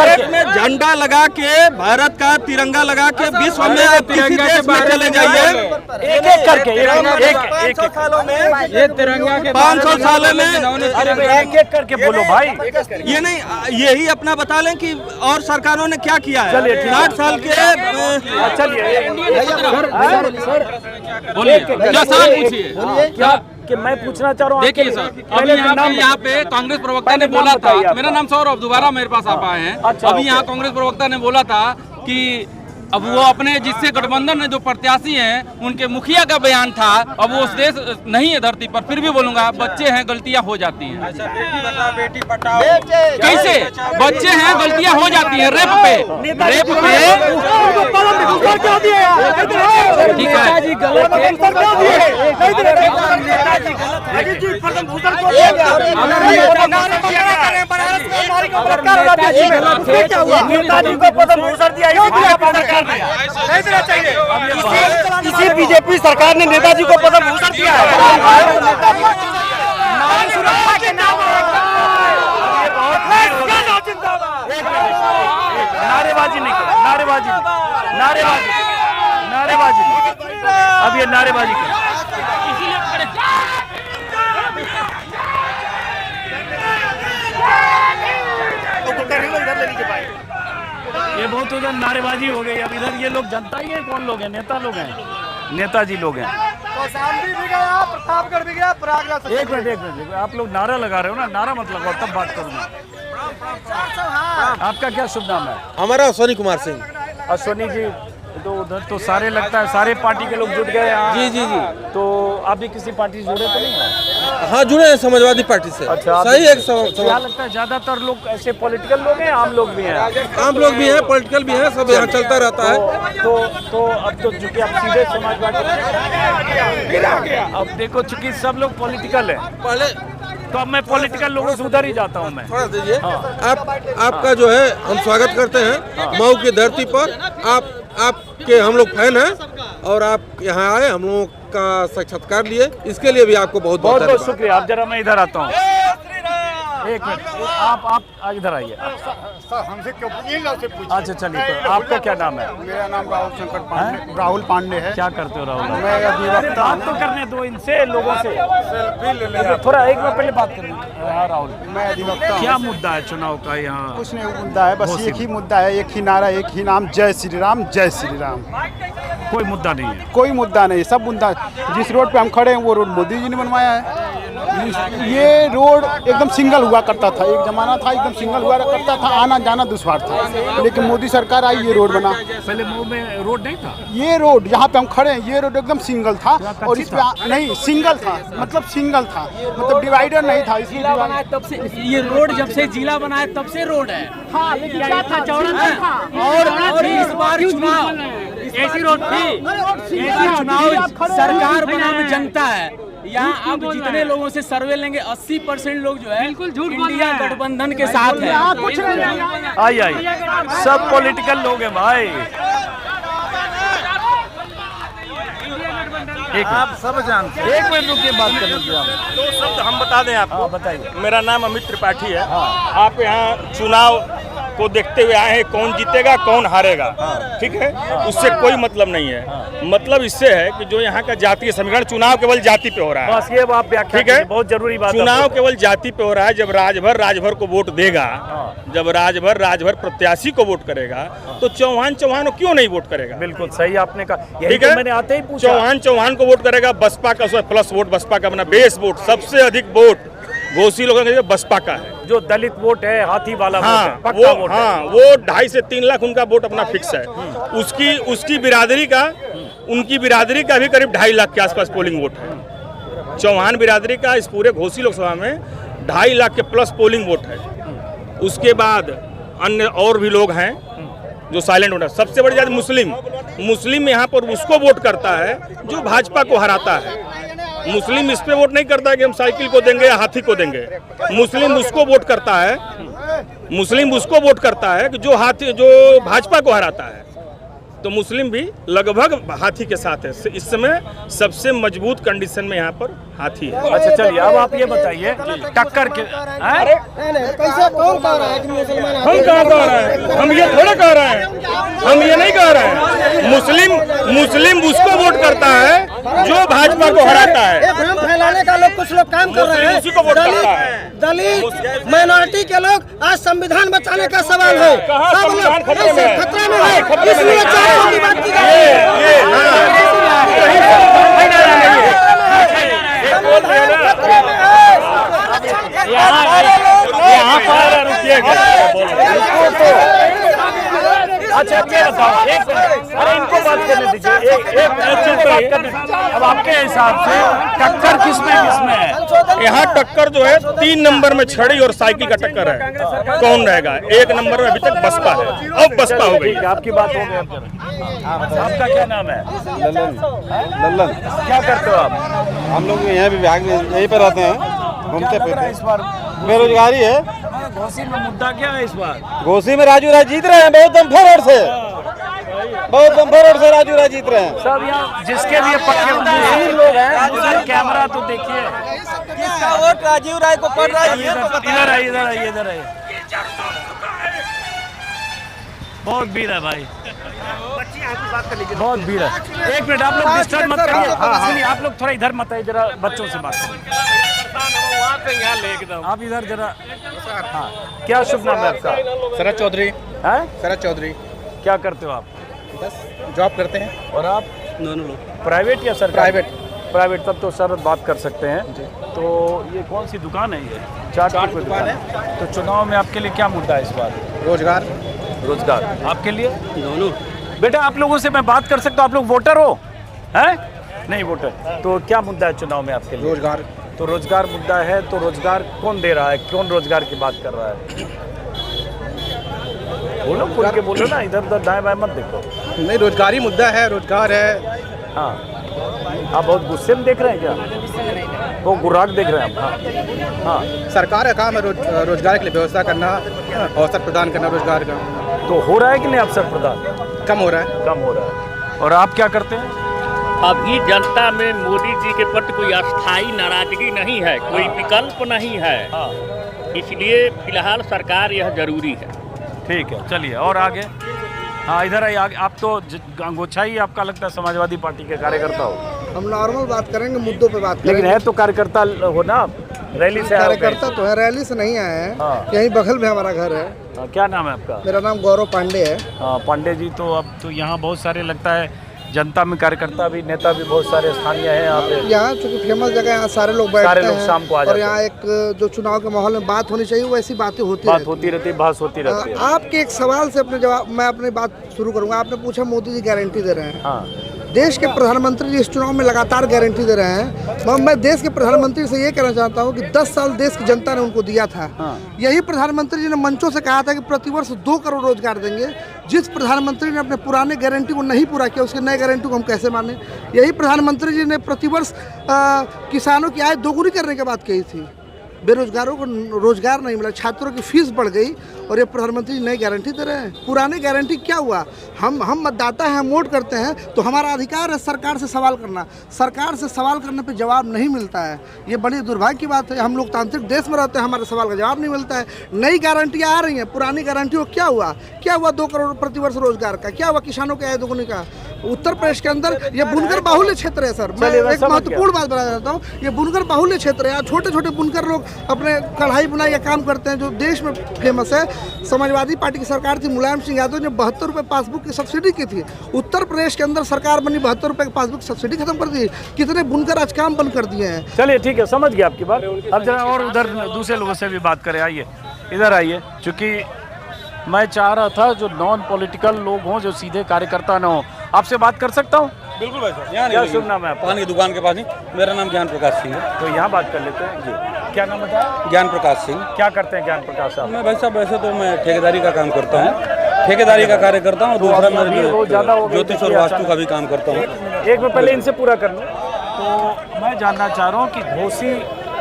एक में झंडा लगा के, भारत का तिरंगा लगा के विश्व में आप किसी देश में चले जाइए, एक करके एक सालों में, ये तिरंगा के 500 सालों में एक करके बोलो भाई। ये नहीं, यही अपना बता लें कि और सरकारों ने क्या किया है। 60 साल के। चलिए बोलिए, क्या सवाल पूछिए। क्या कि मैं पूछना चाह रहा हूँ? देखिए सर, अभी यहाँ पे कांग्रेस प्रवक्ता ने बोला था, मेरा नाम सौरभ, दोबारा मेरे पास आप आए हैं। अभी यहाँ कांग्रेस प्रवक्ता ने बोला था कि अब वो अपने जिससे गठबंधन में जो प्रत्याशी हैं उनके मुखिया का बयान था, अब वो उस देश नहीं है धरती पर, फिर भी बोलूंगा बच्चे हैं, गलतियां हो जाती हैं। बेटी पढ़ाओ, कैसे बच्चे हैं, गलतियां हो जाती हैं। रेप पे ठीक है, किसी बीजेपी सरकार ने नेताजी को पद्म भूषण दिया है। नारेबाजी नहीं करो, नारेबाजी अब ये नारेबाजी करो। ये बहुत उधर नारेबाजी हो गई। अब इधर ये लोग जनता ही है, कौन लोग हैं? नेता लोग हैं, नेताजी लोग हैं। कौशाम्बी भी गया, प्रतापगढ़ भी गया, प्रयागराज। एक मिनट, आप लोग नारा लगा रहे हो ना, नारा मत लगाओ, तब बात करूंगा। आपका क्या शुभ नाम है? हमारा अश्वनी कुमार सिंह। अश्वनी जी, तो उधर तो सारे लगता है सारे पार्टी के लोग जुट गए यहाँ। जी जी जी। तो आप भी किसी पार्टी से जुड़े तो नहीं हैं? हाँ, जुड़े हैं समाजवादी पार्टी से। अच्छा, सही है। क्या लगता है ज्यादातर लोग ऐसे पॉलिटिकल लोग हैं, आम लोग भी हैं? आम लोग भी हैं, पॉलिटिकल भी हैं, सब यहाँ चलता रहता है। तो अब तो चूंकि आप सीधे समाजवादी, अब देखो चूंकि सब लोग पॉलिटिकल है पहले, तो अब मैं पॉलिटिकल लोगों से उधर ही जाता हूँ मैं। थोड़ा दीजिए। आपका जो है हम स्वागत करते हैं मऊ की धरती पर। आपके हम लोग फैन हैं और आप यहाँ आए, हम लोगों का साक्षात्कार लिए, इसके लिए भी आपको बहुत बहुत शुक्रिया। आप जरा मैं इधर आता हूँ, एक मिनट, आप इधर आइए। हमसे क्यों अच्छा चलिए, तो आपका क्या नाम है? मेरा नाम राहुल शंकर पांडे, राहुल पांडे है। क्या करते हो राहुल? मैं अधिवक्ता। बात तो करने दो इनसे, लोगों से थोड़ा, एक बार पहले बात करनी। हाँ राहुल, मैं अधिवक्ता। क्या मुद्दा है चुनाव का यहाँ? कुछ नहीं मुद्दा है, बस एक ही मुद्दा है, एक ही नारा, एक ही नाम, जय श्री राम, जय श्री राम। कोई मुद्दा नहीं है? कोई मुद्दा नहीं, सब मुद्दा। जिस रोड पे हम खड़े हैं वो रोड मोदी जी ने बनवाया है। ये रोड एकदम सिंगल हुआ करता था, एक जमाना था एकदम सिंगल हुआ करता था, आना जाना दुश्वार था, लेकिन मोदी सरकार आई, ये रोड बना। पहले मऊ में रोड नहीं था? ये रोड यहाँ पे हम खड़े हैं, ये रोड एकदम सिंगल था, और इस पे नहीं सिंगल था, मतलब सिंगल था, मतलब डिवाइडर नहीं था। जिला बनाया तब से ये रोड, जब से जिला बनाया तब से रोड है। हाँ, लेकिन क्या था, चौड़ा था। और इस बार चुनाव ऐसी रोड थी, ऐसी चुनाव सरकार बनाम जनता है। यहाँ अब जितने लोगों से सर्वे लेंगे 80% लोग जो है बिल्कुल झूठ इंडिया गठबंधन के साथ है। आइए, सब पॉलिटिकल लोग हैं भाई। आप सब जानते हैं। एक मिनट रुकिए, बात करने दीजिए। दो शब्द हम बता दें आपको। बताइए। मेरा नाम अमित त्रिपाठी है। आप यहाँ चुनाव को देखते हुए आए हैं, कौन जीतेगा कौन हारेगा, ठीक है, उससे कोई मतलब नहीं है। मतलब इससे है कि जो यहाँ का जातीय समीकरण, चुनाव केवल जाति पे हो रहा है। बस ये आप व्याख्या, ठीक है, बहुत जरूरी बात। चुनाव केवल जाति पे हो रहा है। जब राजभर को वोट देगा, जब राजभर प्रत्याशी को वोट करेगा, तो चौहान को क्यों नहीं वोट करेगा? बिल्कुल सही आपने कहा, ठीक है। मैंने आते ही पूछा। चौहान को वोट करेगा, बसपा का प्लस वोट, बसपा का अपना बेस वोट, सबसे अधिक वोट घोसी लोगों के बसपा का है। जो दलित वोट है, हाथी वाला हाँ, वोट है, पक्का वोट है। वो 2.5 से 3 लाख उनका वोट अपना फिक्स है। उसकी बिरादरी का, उनकी बिरादरी का भी करीब 2.5 लाख के आसपास पोलिंग वोट है। चौहान बिरादरी का इस पूरे घोसी लोकसभा में 2.5 लाख के प्लस पोलिंग वोट है। उसके बाद अन्य और भी लोग हैं जो साइलेंट वोटर। सबसे बड़ी जाति मुस्लिम यहाँ पर उसको वोट करता है जो भाजपा को हराता है। मुस्लिम इस पे वोट नहीं करता है कि हम साइकिल को देंगे या हाथी को देंगे। मुस्लिम उसको वोट करता है कि जो भाजपा को हराता है। तो मुस्लिम भी लगभग हाथी के साथ है। इस समय सबसे मजबूत कंडीशन में यहाँ पर हाथी है। अच्छा चलिए, अब आप ये बताइए टक्कर के कैसे कौन कह रहा है कि मुसलमान? हम कहाँ कह रहे हैं? हम ये थोड़ा कह रहे हैं, हम ये नहीं कह रहे हैं। मुस्लिम उसको वोट करता है जो भाजपा को हराता है। ये भ्रम फैलाने का लोग कुछ लोग काम कर रहे हैं। उसी को वोट करता है। दलित माइनॉरिटी के लोग आज संविधान बचाने का सवाल है, सब लोग खतरे में है, इसलिए चारों की बात की जा रही अच्छा ये बताओ, अरे इनको बात करने दीजिए, अब आपके हिसाब से टक्कर किसमें है? यहाँ टक्कर जो है 3 नंबर में छड़ी और साइकिल का टक्कर है। कौन रहेगा? 1 नंबर में अभी तक बसपा है। अब बसपा हो गई। आपकी बात हो गई। आपका क्या नाम है? लल्लन। क्या करते हो आप? हम लोग यहाँ विभाग में यहीं पर रहते हैं, घूमते फिरते। इस बार बेरोजगारी है। घोसी में मुद्दा क्या है इस बार? घोसी में राजू राय जीत रहे हैं, बहुत दमखोर रोड से राजू राय जीत रहे हैं। सब यहाँ जिसके लिए पक्के लोग हैं, उधर कैमरा तो देखिए, किसका वोट राजीव राय को पड़ रहा है? इधर आइए। बहुत भीड़ है भाई, बहुत भीड़ है। एक मिनट, आप लोग डिस्टर्ब मत करिए। आप लोग थोड़ा इधर मत आइए, जरा बच्चों से बात करिए। आप इधर जरा। हाँ, क्या शुभ नाम है आपका? शरद चौधरी। हैं? शरद चौधरी। क्या करते हो आप? बस जॉब करते हैं। और आप? दोनों लोग। प्राइवेट या सरकारी? प्राइवेट। प्राइवेट, तब तो सर बात कर सकते हैं। तो ये कौन सी दुकान है? ये चाट की कोई दुकान है। तो चुनाव में आपके लिए क्या मुद्दा है इस बार? रोजगार। रोजगार आपके लिए? दोनों। बेटा आप लोगों से मैं बात कर सकता हूँ, आप लोग वोटर हो? हैं? नहीं वोटर। तो क्या मुद्दा है चुनाव में आपके लिए? रोजगार। तो रोजगार मुद्दा है, तो रोजगार कौन दे रहा है? कौन रोजगार की बात कर रहा है? बोलो, खुल के बोलो ना, इधर उधर दाएं बाएं मत देखो। नहीं, रोजगारी मुद्दा है, रोजगार है। हाँ, आप बहुत गुस्से में देख रहे हैं क्या? वो गुर्राक देख रहे हैं आप? हाँ, सरकार का काम है रोजगार के लिए व्यवस्था करना, अवसर प्रदान करना रोजगार का। तो हो रहा है कि नहीं अवसर प्रदान? कम हो रहा है। कम हो रहा है। और आप क्या करते हैं? अभी जनता में मोदी जी के प्रति कोई अस्थायी नाराजगी नहीं है, कोई विकल्प नहीं है। इसलिए फिलहाल सरकार यह जरूरी है। ठीक है, चलिए और आगे। हाँ इधर आइए आगे। आप तो अंगोछा ही आपका लगता है समाजवादी पार्टी के कार्यकर्ता हो। हम नॉर्मल बात करेंगे, मुद्दों पे बात करेंगे। लेकिन है तो कार्यकर्ता हो ना, रैली से कार्यकर्ता तो है, रैली से नहीं आए हैं। यहीं बगल में हमारा घर है। क्या नाम है आपका? मेरा नाम गौरव पांडे है। हाँ पांडे जी, तो अब तो यहाँ बहुत सारे लगता है जनता में कार्यकर्ता भी, नेता भी बहुत सारे स्थानीय हैं यहाँ पे। यहाँ चूँकि फेमस जगह, यहाँ सारे लोग बैठते हैं, सारे लोग शाम को आ जाते और यहाँ एक जो चुनाव के माहौल में बात होनी चाहिए वैसी बातें होती रहती है, बहस होती रहती है। आपके एक सवाल से अपने जवाब, मैं अपनी बात शुरू करूँगा। आपने पूछा मोदी जी गारंटी दे रहे हैं। हाँ। देश के प्रधानमंत्री जी इस चुनाव में लगातार गारंटी दे रहे हैं। मैं देश के प्रधानमंत्री से ये कहना चाहता हूँ कि 10 साल देश की जनता ने उनको दिया था। यही प्रधानमंत्री जी ने मंचों से कहा था कि प्रतिवर्ष 2 करोड़ रोजगार देंगे। जिस प्रधानमंत्री ने अपने पुराने गारंटी को नहीं पूरा किया, उसके नए गारंटी को हम कैसे माने? यही प्रधानमंत्री जी ने प्रतिवर्ष किसानों की आय दोगुनी करने की बात कही थी। बेरोजगारों को रोजगार नहीं मिला, छात्रों की फीस बढ़ गई, और ये प्रधानमंत्री नई गारंटी दे रहे हैं। पुराने गारंटी क्या हुआ? हम मतदाता हैं, हम वोट करते हैं, तो हमारा अधिकार है सरकार से सवाल करना। सरकार से सवाल करने पे जवाब नहीं मिलता है, ये बड़ी दुर्भाग्य की बात है। हम लोकतांत्रिक देश में रहते हैं, हमारे सवाल का जवाब नहीं मिलता है। नई गारंटियाँ आ रही हैं, पुरानी गारंटियों क्या हुआ? क्या हुआ 2 करोड़ प्रतिवर्ष रोजगार का? क्या हुआ किसानों के आय दोगुनी का? उत्तर प्रदेश के अंदर ये बुनकर बाहुल्य क्षेत्र है सर। मैं एक महत्वपूर्ण बात बता देता हूँ, ये बुनकर बाहुल्य क्षेत्र है। छोटे छोटे बुनकर लोग अपने कढ़ाई बुनाई का काम करते हैं, जो देश में फेमस है। समाजवादी पार्टी की सरकार थी, मुलायम सिंह यादव ने 72 रुपये पासबुक की सब्सिडी की थी। उत्तर प्रदेश के अंदर सरकार बनी, 72 रुपये की पासबुक सब्सिडी खत्म कर दी। कितने बुनकर आज काम बंद कर दिए हैं। चलिए ठीक है, समझ गया आपकी बात। अब जरा और उधर दूसरे लोगों से भी बात करें। आइए इधर आइए, चूँकि मैं चाह रहा था जो नॉन पॉलिटिकल लोग हों, जो सीधे कार्यकर्ता न हो, आपसे बात कर सकता हूँ? बिल्कुल भाई साहब। यहाँ क्या शुभ नाम है आपका? पान की दुकान के पास ही। मेरा नाम ज्ञान प्रकाश सिंह है। तो यहाँ बात कर लेते हैं जी। क्या नाम बताया? ज्ञान प्रकाश सिंह। क्या करते हैं ज्ञान प्रकाश साहब? मैं भाई साहब वैसे तो मैं ठेकेदारी का काम करता हूँ, ठेकेदारी का कार्य करता हूँ। दूसरा मैं ज्योतिष और वास्तु का भी काम करता हूँ। एक मैं पहले इनसे पूरा कर लूँ। तो मैं जानना चाह रहा हूँ कि घोसी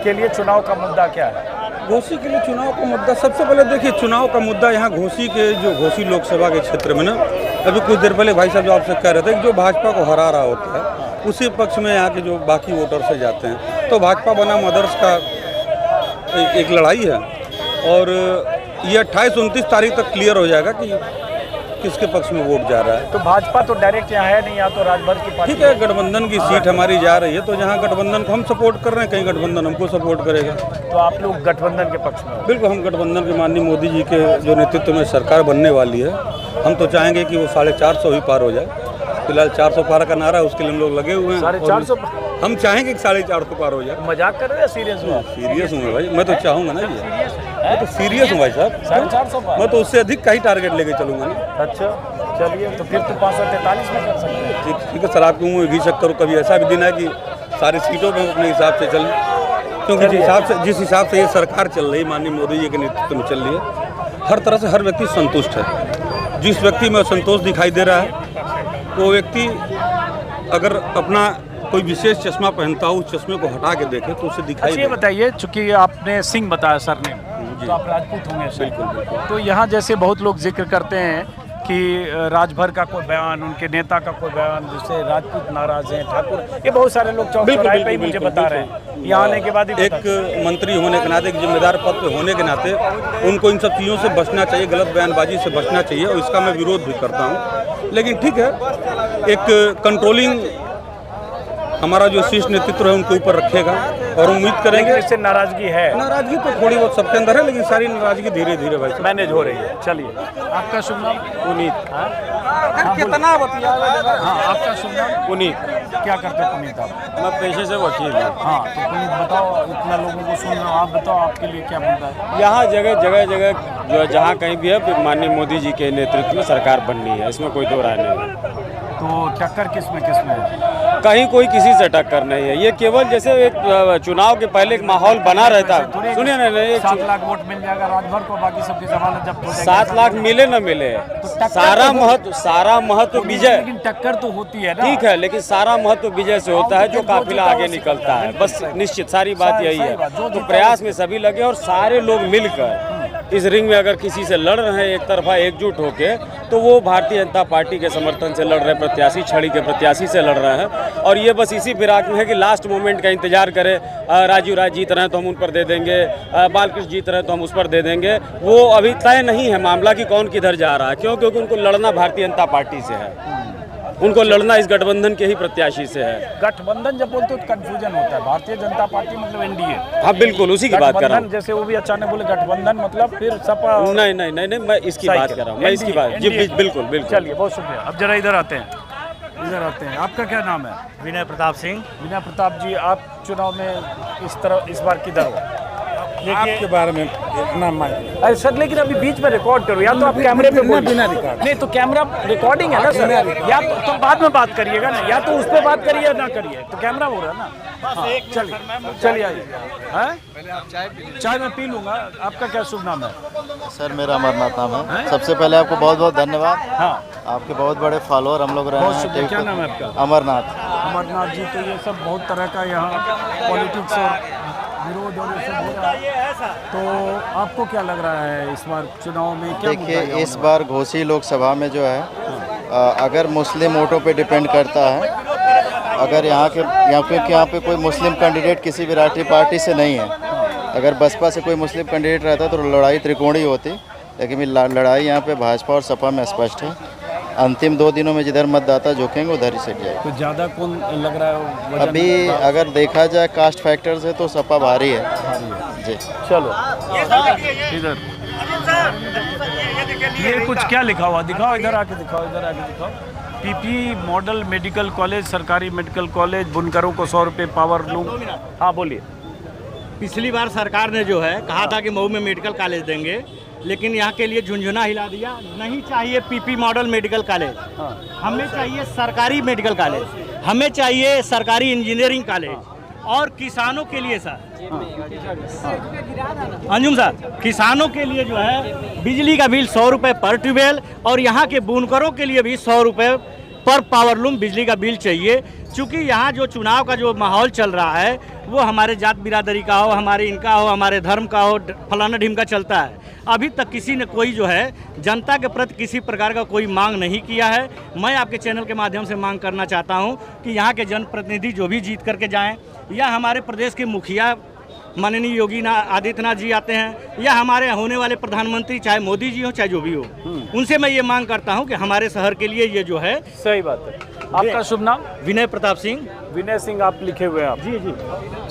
के लिए चुनाव का मुद्दा क्या है? घोसी के लिए चुनाव का मुद्दा, सबसे पहले देखिए चुनाव का मुद्दा यहाँ घोसी के, जो घोसी लोकसभा के क्षेत्र में ना, अभी कुछ देर पहले भाई साहब जो आपसे कह रहे थे कि जो भाजपा को हरा रहा होता है, उसी पक्ष में यहाँ के जो बाकी वोटर से जाते हैं, तो भाजपा बनाम अदर्स का एक लड़ाई है। और ये 28-29 तारीख तक क्लियर हो जाएगा कि किसके पक्ष में वोट जा रहा है। तो भाजपा तो डायरेक्ट यहाँ है नहीं, यहाँ तो राजभर की पार्टी। ठीक है, गठबंधन की सीट हमारी जा रही है, तो जहाँ गठबंधन को हम सपोर्ट कर रहे हैं, कहीं गठबंधन हमको सपोर्ट करेगा। तो आप लोग गठबंधन के पक्ष में? बिल्कुल, हम गठबंधन के माननीय मोदी जी के जो नेतृत्व में सरकार बनने वाली है, हम तो चाहेंगे कि वो 450 ही पार हो जाए। फिलहाल 400 पार का नारा है, उसके लिए हम लोग लगे हुए हैं। 450? हम चाहेंगे कि 450 पार हो जाए। मजाक कर रहे हैं, सीरियस हुआ? सीरियस हूँ भाई, मैं तो चाहूँगा ना ये, मैं तो सीरियस हूँ भाई साहब। 450 पार? मैं तो उससे अधिक का ही टारगेट लेके चलूँगा ना। अच्छा चलिए, तो फिर तो 543 में कर सकते हैं। ठीक है सर, आपको मुँह घी शक करो, कभी ऐसा भी दिन है कि सारी सीटों पर अपने हिसाब से चलें, क्योंकि जिस हिसाब से ये सरकार चल रही, माननीय मोदी जी के नेतृत्व में चल रही है, हर तरह से हर व्यक्ति संतुष्ट है। जिस व्यक्ति में असंतोष दिखाई दे रहा है, वो व्यक्ति अगर अपना कोई विशेष चश्मा पहनता हो, उस चश्मे को हटा के देखे तो उसे दिखाई ये बताइए, चूंकि आपने सिंह बताया सर ने, तो आप राजपूत होंगे? बिल्कुल। तो यहाँ जैसे बहुत लोग जिक्र करते हैं कि राजभर का कोई बयान, उनके नेता का कोई बयान, जिससे राजपूत नाराज हैं, ठाकुर, ये बहुत सारे लोग चौराहे पे ही मुझे बता रहे हैं। यहाँ आने के बाद एक मंत्री होने के नाते, एक जिम्मेदार पद पे होने के नाते, उनको इन सब चीज़ों से बचना चाहिए, गलत बयानबाजी से बचना चाहिए, और इसका मैं विरोध भी करता हूँ। लेकिन ठीक है, एक कंट्रोलिंग हमारा जो शीर्ष नेतृत्व है उनके ऊपर रखेगा और उम्मीद करेंगे। इससे नाराजगी है? नाराजगी तो थोड़ी बहुत सबके अंदर है, लेकिन सारी नाराजगी धीरे धीरे भाई मैनेज हो रही है। चलिए, आपका शुभ नाम? पुनीत। कितना बतिया? हाँ, आपका शुभ नाम? पुनीत। क्या करते हैं पुनीत आप? मैं पेशे से वकील हूँ। हाँ, तो पुनीत बताओ, इतना लोगों को सुन रहे हो, आप बताओ आपके लिए क्या मुद्दा है? यहाँ जगह जो जहाँ कहीं भी है माननीय मोदी जी के नेतृत्व में सरकार बननी है, इसमें कोई दो राय नहीं है। तो टक्कर किसमें है? कहीं कोई किसी से टक्कर नहीं है। ये केवल जैसे एक चुनाव के पहले एक माहौल बना रहता है। सुनिए ना, 7 लाख वोट मिल जाएगा रात भर को, बाकी सबकी जमानत जब्त हो जाएगी। 7 लाख मिले न मिले, सारा महत्व विजय, लेकिन टक्कर तो होती है ना। ठीक है, लेकिन सारा महत्व विजय से होता है, जो काफिला आगे निकलता है। बस निश्चित सारी बात यही है। तो प्रयास में सभी लगे और सारे लोग मिलकर इस रिंग में अगर किसी से लड़ रहे हैं एक तरफा एकजुट होके, तो वो भारतीय जनता पार्टी के समर्थन से लड़ रहे प्रत्याशी, छड़ी के प्रत्याशी से लड़ रहे हैं। और ये बस इसी फिराक में है कि लास्ट मोमेंट का इंतजार करें। राजीव राय जीत रहे हैं तो हम उन पर दे देंगे, बालकृष्ण जीत रहे हैं तो हम उस पर दे देंगे। वो अभी तय नहीं है मामला कि कौन किधर जा रहा है। क्यों? क्योंकि उनको लड़ना भारतीय जनता पार्टी से है, उनको लड़ना इस गठबंधन के ही प्रत्याशी से है। गठबंधन जब बोलते हो तो कंफ्यूजन होता है। भारतीय जनता पार्टी मतलब एनडीए। हाँ बिल्कुल, उसी की बात कर रहा हूँ। जैसे वो भी अचानक बोले गठबंधन मतलब फिर सपा। नहीं, मैं इसकी बात कर रहा हूँ। मैं इसकी बात जी बिल्कुल। चलिए, बहुत शुक्रिया। अब जरा इधर आते हैं, इधर आते हैं। आपका क्या नाम है? विनय प्रताप सिंह। विनय प्रताप जी, आप चुनाव में इस बार किधर हो? आपके बारे में इतना अरे सर, लेकिन अभी बीच में रिकॉर्ड करो, या तो आप कैमरे पे बोलिए। बिना रिकॉर्ड नहीं तो कैमरा रिकॉर्डिंग है ना सर, या तो बाद में बात करिएगा ना, या तो उस पर बात करिए ना करिए, तो कैमरा हो रहा है ना। हाँ, चलिए आइए। चाय मैं पी लूँगा। आपका क्या शुभ नाम है? सर मेरा अमरनाथ नाम है। सबसे पहले आपको बहुत बहुत धन्यवाद। हाँ, आपके बहुत बड़े फॉलोअर हम लोग रहे हैं। क्या नाम है आपका? अमरनाथ। अमरनाथ जी, तो ये सब बहुत तरह का यहाँ पॉलिटिक्स और विरोध और ये सब हो रहा है, तो आपको क्या लग रहा है इस बार चुनाव में? क्या देखिए, इस बार घोसी लोकसभा में जो है अगर मुस्लिम वोटों पे डिपेंड करता है, अगर क्योंकि यहाँ पे कोई मुस्लिम कैंडिडेट किसी भी राष्ट्रीय पार्टी से नहीं है। अगर बसपा से कोई मुस्लिम कैंडिडेट रहता तो लड़ाई त्रिकोणीय होती, लेकिन लड़ाई यहाँ पे भाजपा और सपा में स्पष्ट है। अंतिम 2 दिनों में जिधर मतदाता झुकेंगे उधर ही से जाएगा। तो ज़्यादा कौन लग रहा है? अभी अगर देखा जाए कास्ट फैक्टर से तो सपा भारी है जी। चलो इधर, ये कुछ क्या लिखा हुआ? दिखाओ, इधर आके दिखाओ, इधर आके दिखाओ। पीपी मॉडल मेडिकल कॉलेज, सरकारी मेडिकल कॉलेज, बुनकरों को 100 रुपये पावर लूम। हाँ बोलिए। पिछली बार सरकार ने जो है कहा था कि मऊ में मेडिकल कॉलेज देंगे, लेकिन यहाँ के लिए झुंझुना हिला दिया। नहीं चाहिए पीपी मॉडल मेडिकल कॉलेज, हमें चाहिए सरकारी मेडिकल कॉलेज, हमें चाहिए सरकारी इंजीनियरिंग कॉलेज। और किसानों के लिए सर, अंजुम सर, किसानों के लिए जो है बिजली का बिल 100 रुपये पर ट्यूबवेल, और यहाँ के बुनकरों के लिए भी 100 रुपये पर पावरलूम बिजली का बिल चाहिए। चूँकि यहाँ जो चुनाव का जो माहौल चल रहा है वो हमारे जात बिरादरी का हो, हमारे इनका हो, हमारे धर्म का हो, फलाना ढिम का चलता है। अभी तक किसी ने कोई जो है जनता के प्रति किसी प्रकार का कोई मांग नहीं किया है। मैं आपके चैनल के माध्यम से मांग करना चाहता हूं कि यहाँ के जनप्रतिनिधि जो भी जीत करके जाएं, या हमारे प्रदेश के मुखिया माननीय योगी आदित्यनाथ जी आते हैं, या हमारे होने वाले प्रधानमंत्री चाहे मोदी जी हो चाहे जो भी हो, उनसे मैं ये मांग करता हूं कि हमारे शहर के लिए ये जो है। सही बात है। आपका शुभ नाम? विनय प्रताप सिंह। विनय सिंह आप लिखे हुए हैं आप? जी जी।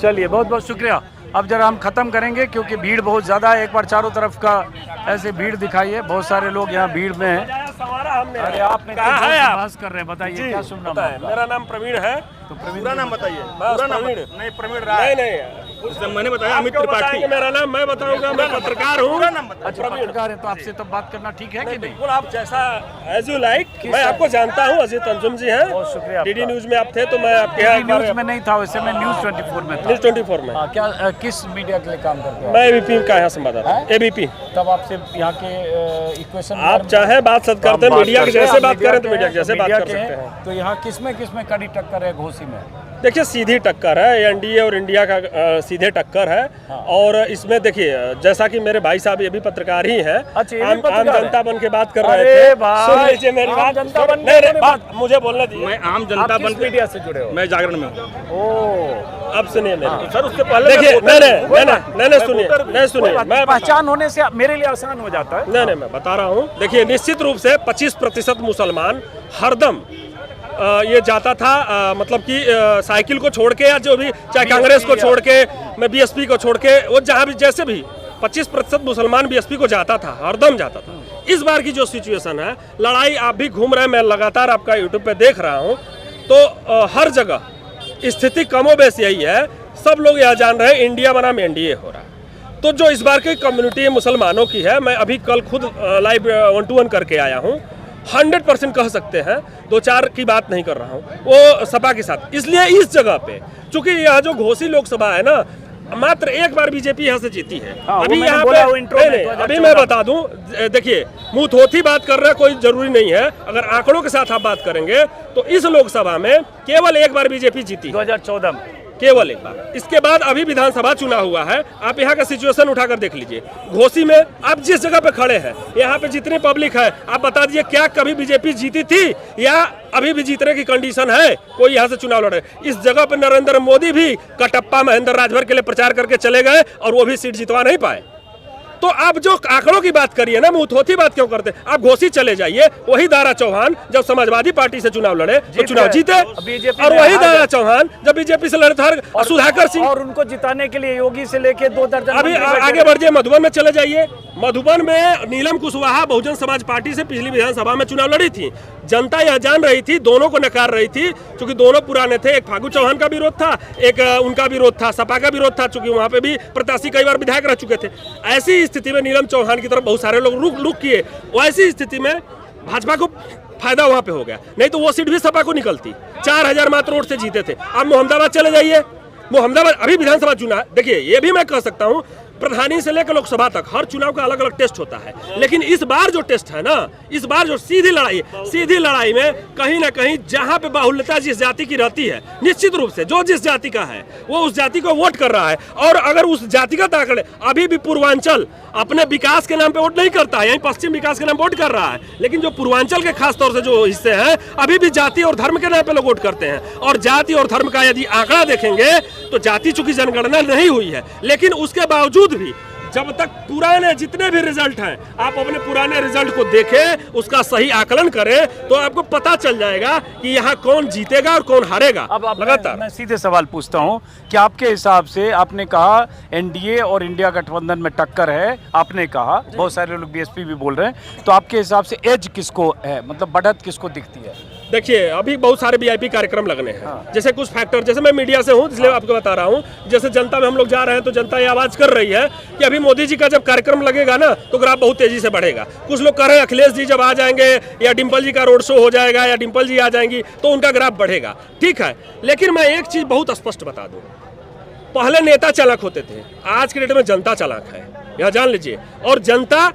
चलिए, बहुत बहुत शुक्रिया। अब जरा हम ख़त्म करेंगे क्योंकि भीड़ बहुत ज़्यादा है। एक बार चारों तरफ का ऐसे भीड़ दिखाइए, बहुत सारे लोग यहाँ भीड़ में हैं। अरे आप बहस कर रहे हैं, बताइए क्या शुभ नाम है? मेरा नाम प्रवीण है। तो प्रवीण पूरा नाम बताइए। नहीं, प्रवीण राय। नहीं, मैंने बताया अमित त्रिपाठी मेरा नाम। मैं बताऊंगा, मैं पत्रकार हूँ। अच्छा, पत्रकार है तो आपसे तो बात करना ठीक है कि नहीं? बिल्कुल, आप जैसा एज यू लाइक। मैं आपको जानता हूँ, अजीत अंजुम जी हैं। बहुत शुक्रिया। डीडी न्यूज में आप थे तो मैं आपके यहाँ न्यूज में नहीं था, वैसे मैं न्यूज़ 24 में था। न्यूज़ 24 में। क्या किस मीडिया के लिए काम करते हैं? मैं एबीपी का यहाँ संवाददाता। एबीपी। तब आपसे यहाँ के इक्वेशन आप चाहे बात सद करते हैं, मीडिया के जैसे बात करें तो मीडिया के जैसे बात कर सकते हैं। तो यहाँ किसमें कड़ी टक्कर है घोसी में? देखिए, सीधी टक्कर है, एनडीए और इंडिया का सीधे टक्कर है। हाँ। और इसमें देखिए, जैसा कि मेरे भाई साहब ये भी पत्रकार ही हैं। आम जनता बन के बात कर रहे थे। सुन लीजिए मेरी बात, मुझे बोलने दीजिए। मैं आम जनता बन मीडिया से जुड़े हो? मैं जागरण में हूँ। अब सुनिए मेरे सर, उससे पहले देखिए, नहीं सुनिए, मैं पहचान होने से मेरे लिए आसान हो जाता है। नहीं, मैं बता रहा हूँ। देखिए, निश्चित रूप से 25% मुसलमान हरदम ये जाता था मतलब कि साइकिल को छोड़ के या जो भी चाहे कांग्रेस को छोड़ के मैं बीएसपी को छोड़ के वो जहाँ भी जैसे भी 25% मुसलमान बीएसपी को जाता था, हरदम जाता था। इस बार की जो सिचुएशन है, लड़ाई आप भी घूम रहे हैं, मैं लगातार आपका यूट्यूब पे देख रहा हूँ, तो हर जगह स्थिति कमोबेश यही है। सब लोग यह जान रहे हैं इंडिया बनाम एनडीए हो रहा है। तो जो इस बार की कम्युनिटी मुसलमानों की है, मैं अभी कल खुद लाइव 1-to-1 करके आया हूँ, 100% कह सकते हैं, 2-4 की बात नहीं कर रहा हूँ, वो सपा के साथ। इसलिए इस जगह पे चूंकि यहाँ जो घोसी लोकसभा है ना, मात्र एक बार बीजेपी यहाँ से जीती है। अभी यहाँ पे अभी मैं बता दूं, देखिए मुंह थोथी बात कर रहा कोई जरूरी नहीं है। अगर आंकड़ों के साथ आप बात करेंगे तो इस लोकसभा में केवल एक बार बीजेपी जीती 2014 में, केवल एक बार। इसके बाद अभी विधानसभा चुनाव हुआ है। आप यहाँ का सिचुएशन उठाकर देख लीजिए। घोसी में आप जिस जगह पे खड़े हैं, यहाँ पे जितनी पब्लिक है, आप बता दीजिए क्या कभी बीजेपी जीती थी या अभी भी जीतने की कंडीशन है कोई यहाँ से चुनाव लड़े? इस जगह पे नरेंद्र मोदी भी कटप्पा महेंद्र राजभर के लिए प्रचार करके चले गए और वो भी सीट जितवा नहीं पाए। तो आप जो आंकड़ों की बात करिए ना, मुंहथोथी बात क्यों करते? आप घोसी चले जाइए, वही दारा चौहान जब समाजवादी पार्टी से चुनाव लड़े तो चुनाव जीते, और वही दारा चौहान जब बीजेपी से लड़े थे सुधाकर सिंह, और उनको जिताने के लिए योगी से लेके 2 दर्जन। अभी आगे बढ़ जाइए, मधुबन में चले जाइए। मधुबन में नीलम कुशवाहा बहुजन समाज पार्टी से पिछली विधानसभा में चुनाव लड़ी थी। जनता यह जान रही थी, दोनों को नकार रही थी, क्योंकि दोनों पुराने थे। एक फागू चौहान का विरोध था, एक उनका विरोध था, सपा का विरोध था, चूंकि वहां पे भी प्रत्याशी कई बार विधायक रह चुके थे। ऐसी स्थिति में नीलम चौहान की तरफ बहुत सारे लोग रुख किए। वैसी स्थिति में भाजपा को फायदा वहां पे हो गया, नहीं तो वो सीट भी सपा को निकलती। 4000 मात्र वोट से जीते थे। अब मोहम्मदाबाद चले जाइए, मोहम्मदाबाद अभी विधानसभा चुनाव, देखिए ये भी मैं कह सकता हूँ, प्रधानी से लेकर लोकसभा तक हर चुनाव का अलग अलग टेस्ट होता है। लेकिन इस बार जो टेस्ट है ना, इस बार जो सीधी लड़ाई में कहीं ना कहीं जहां पे बाहुल्यता जिस जाति की रहती है, निश्चित रूप से जो जिस जाति का है वो उस जाति को वोट कर रहा है। और अगर उस जातिगत आंकड़े, अभी भी पूर्वांचल अपने विकास के नाम पे वोट नहीं करता है, यहीं पश्चिम विकास के नाम पे वोट कर रहा है। लेकिन जो पूर्वांचल के खास तौर से जो हिस्से हैं, अभी भी जाति और धर्म के नाम पे लोग वोट करते हैं। और जाति और धर्म का यदि आंकड़ा देखेंगे तो जाति चूंकि जनगणना नहीं हुई है, लेकिन उसके बावजूद भी जब तक पुराने जितने भी रिजल्ट हैं, आप अपने पुराने रिजल्ट को देखें, उसका सही आकलन करें, तो आपको पता चल जाएगा कि यहाँ कौन जीतेगा और कौन हारेगा। अब लगातार मैं सीधे सवाल पूछता हूँ कि आपके हिसाब से, आपने कहा एनडीए और इंडिया गठबंधन में टक्कर है, आपने कहा बहुत सारे लोग बीएसपी भी बोल रहे हैं, तो आपके हिसाब से एज किसको है, मतलब बढ़त किसको दिखती है? देखिए अभी बहुत सारे वीआईपी कार्यक्रम लगने हैं। जैसे कुछ फैक्टर, जैसे मैं मीडिया से हूँ इसलिए आपको बता रहा हूँ, जैसे जनता में हम लोग जा रहे हैं तो जनता ये आवाज कर रही है कि अभी मोदी जी का जब कार्यक्रम लगेगा ना तो ग्राफ बहुत तेजी से बढ़ेगा। कुछ लोग कह रहे हैं अखिलेश जी जब आ जाएंगे या डिम्पल जी का रोड शो हो जाएगा या डिम्पल जी आ जाएंगी तो उनका ग्राफ बढ़ेगा। ठीक है, लेकिन मैं एक चीज बहुत स्पष्ट बता दूं, पहले नेता चालाक होते थे, आज के डेट में जनता चालाक है, यह जान लीजिए। और जनता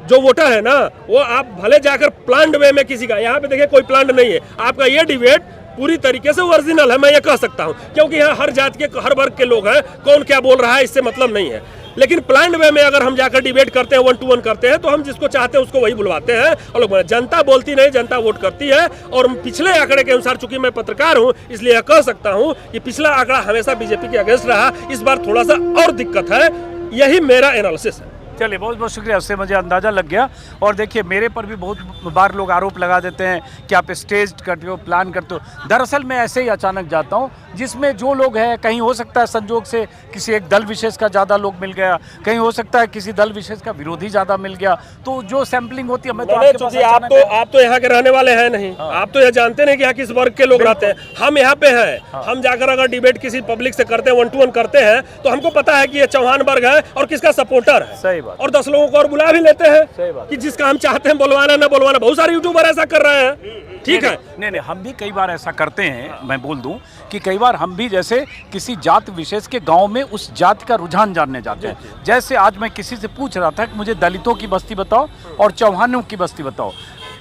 जो वोटर है ना, वो आप भले जाकर प्लान्ड वे में किसी का, यहाँ पे देखिए कोई प्लान्ड नहीं है, आपका ये डिबेट पूरी तरीके से ओरिजिनल है, मैं ये कह सकता हूँ, क्योंकि यहाँ हर जाति के हर वर्ग के लोग हैं, कौन क्या बोल रहा है इससे मतलब नहीं है। लेकिन प्लान्ड वे में अगर हम जाकर डिबेट करते हैं, 1-to-1 करते हैं, तो हम जिसको चाहते हैं उसको वही बुलवाते हैं और लोग, जनता बोलती नहीं, जनता वोट करती है। और पिछले आंकड़े के अनुसार, चूंकि मैं पत्रकार हूं इसलिए यह कह सकता हूं कि पिछला आंकड़ा हमेशा बीजेपी के अगेंस्ट रहा, इस बार थोड़ा सा और दिक्कत है, यही मेरा एनालिसिस है। चलिए, बहुत बहुत शुक्रिया, उससे मुझे अंदाज़ा लग गया। और देखिए मेरे पर भी बहुत बार लोग आरोप लगा देते हैं कि आप स्टेज करते हो, प्लान करते हो। दरअसल मैं ऐसे ही अचानक जाता हूँ, जिसमें जो लोग हैं, कहीं हो सकता है संजोग से किसी एक दल विशेष का ज़्यादा लोग मिल गया, कहीं हो सकता है किसी दल विशेष का विरोधी ज़्यादा मिल गया, तो जो सैम्पलिंग होती है। मैं तो आप तो यहाँ के रहने वाले हैं नहीं, आप तो यह जानते नहीं कि यहाँ किस वर्ग के लोग रहते हैं। हम यहाँ पे हैं, हम जाकर अगर डिबेट किसी पब्लिक से करते हैं, 1-to-1 करते हैं, तो हमको पता है कि ये चौहान वर्ग है और किसका सपोर्टर है। सही। और 10 लोगों को और बुला भी लेते हैं कि जिसका हम चाहते हैं बुलवाना ना बुलवाना। बहुत सारे यूट्यूबर ऐसा कर रहे हैं। ठीक है, नहीं, हम भी कई बार ऐसा करते हैं। मैं बोल दूं कि कई बार हम भी जैसे किसी जात विशेष के गांव में उस जात का रुझान जानने जाते हैं। जैसे आज मैं किसी से पूछ रहा था कि मुझे दलितों की बस्ती बताओ और चौहानों की बस्ती बताओ,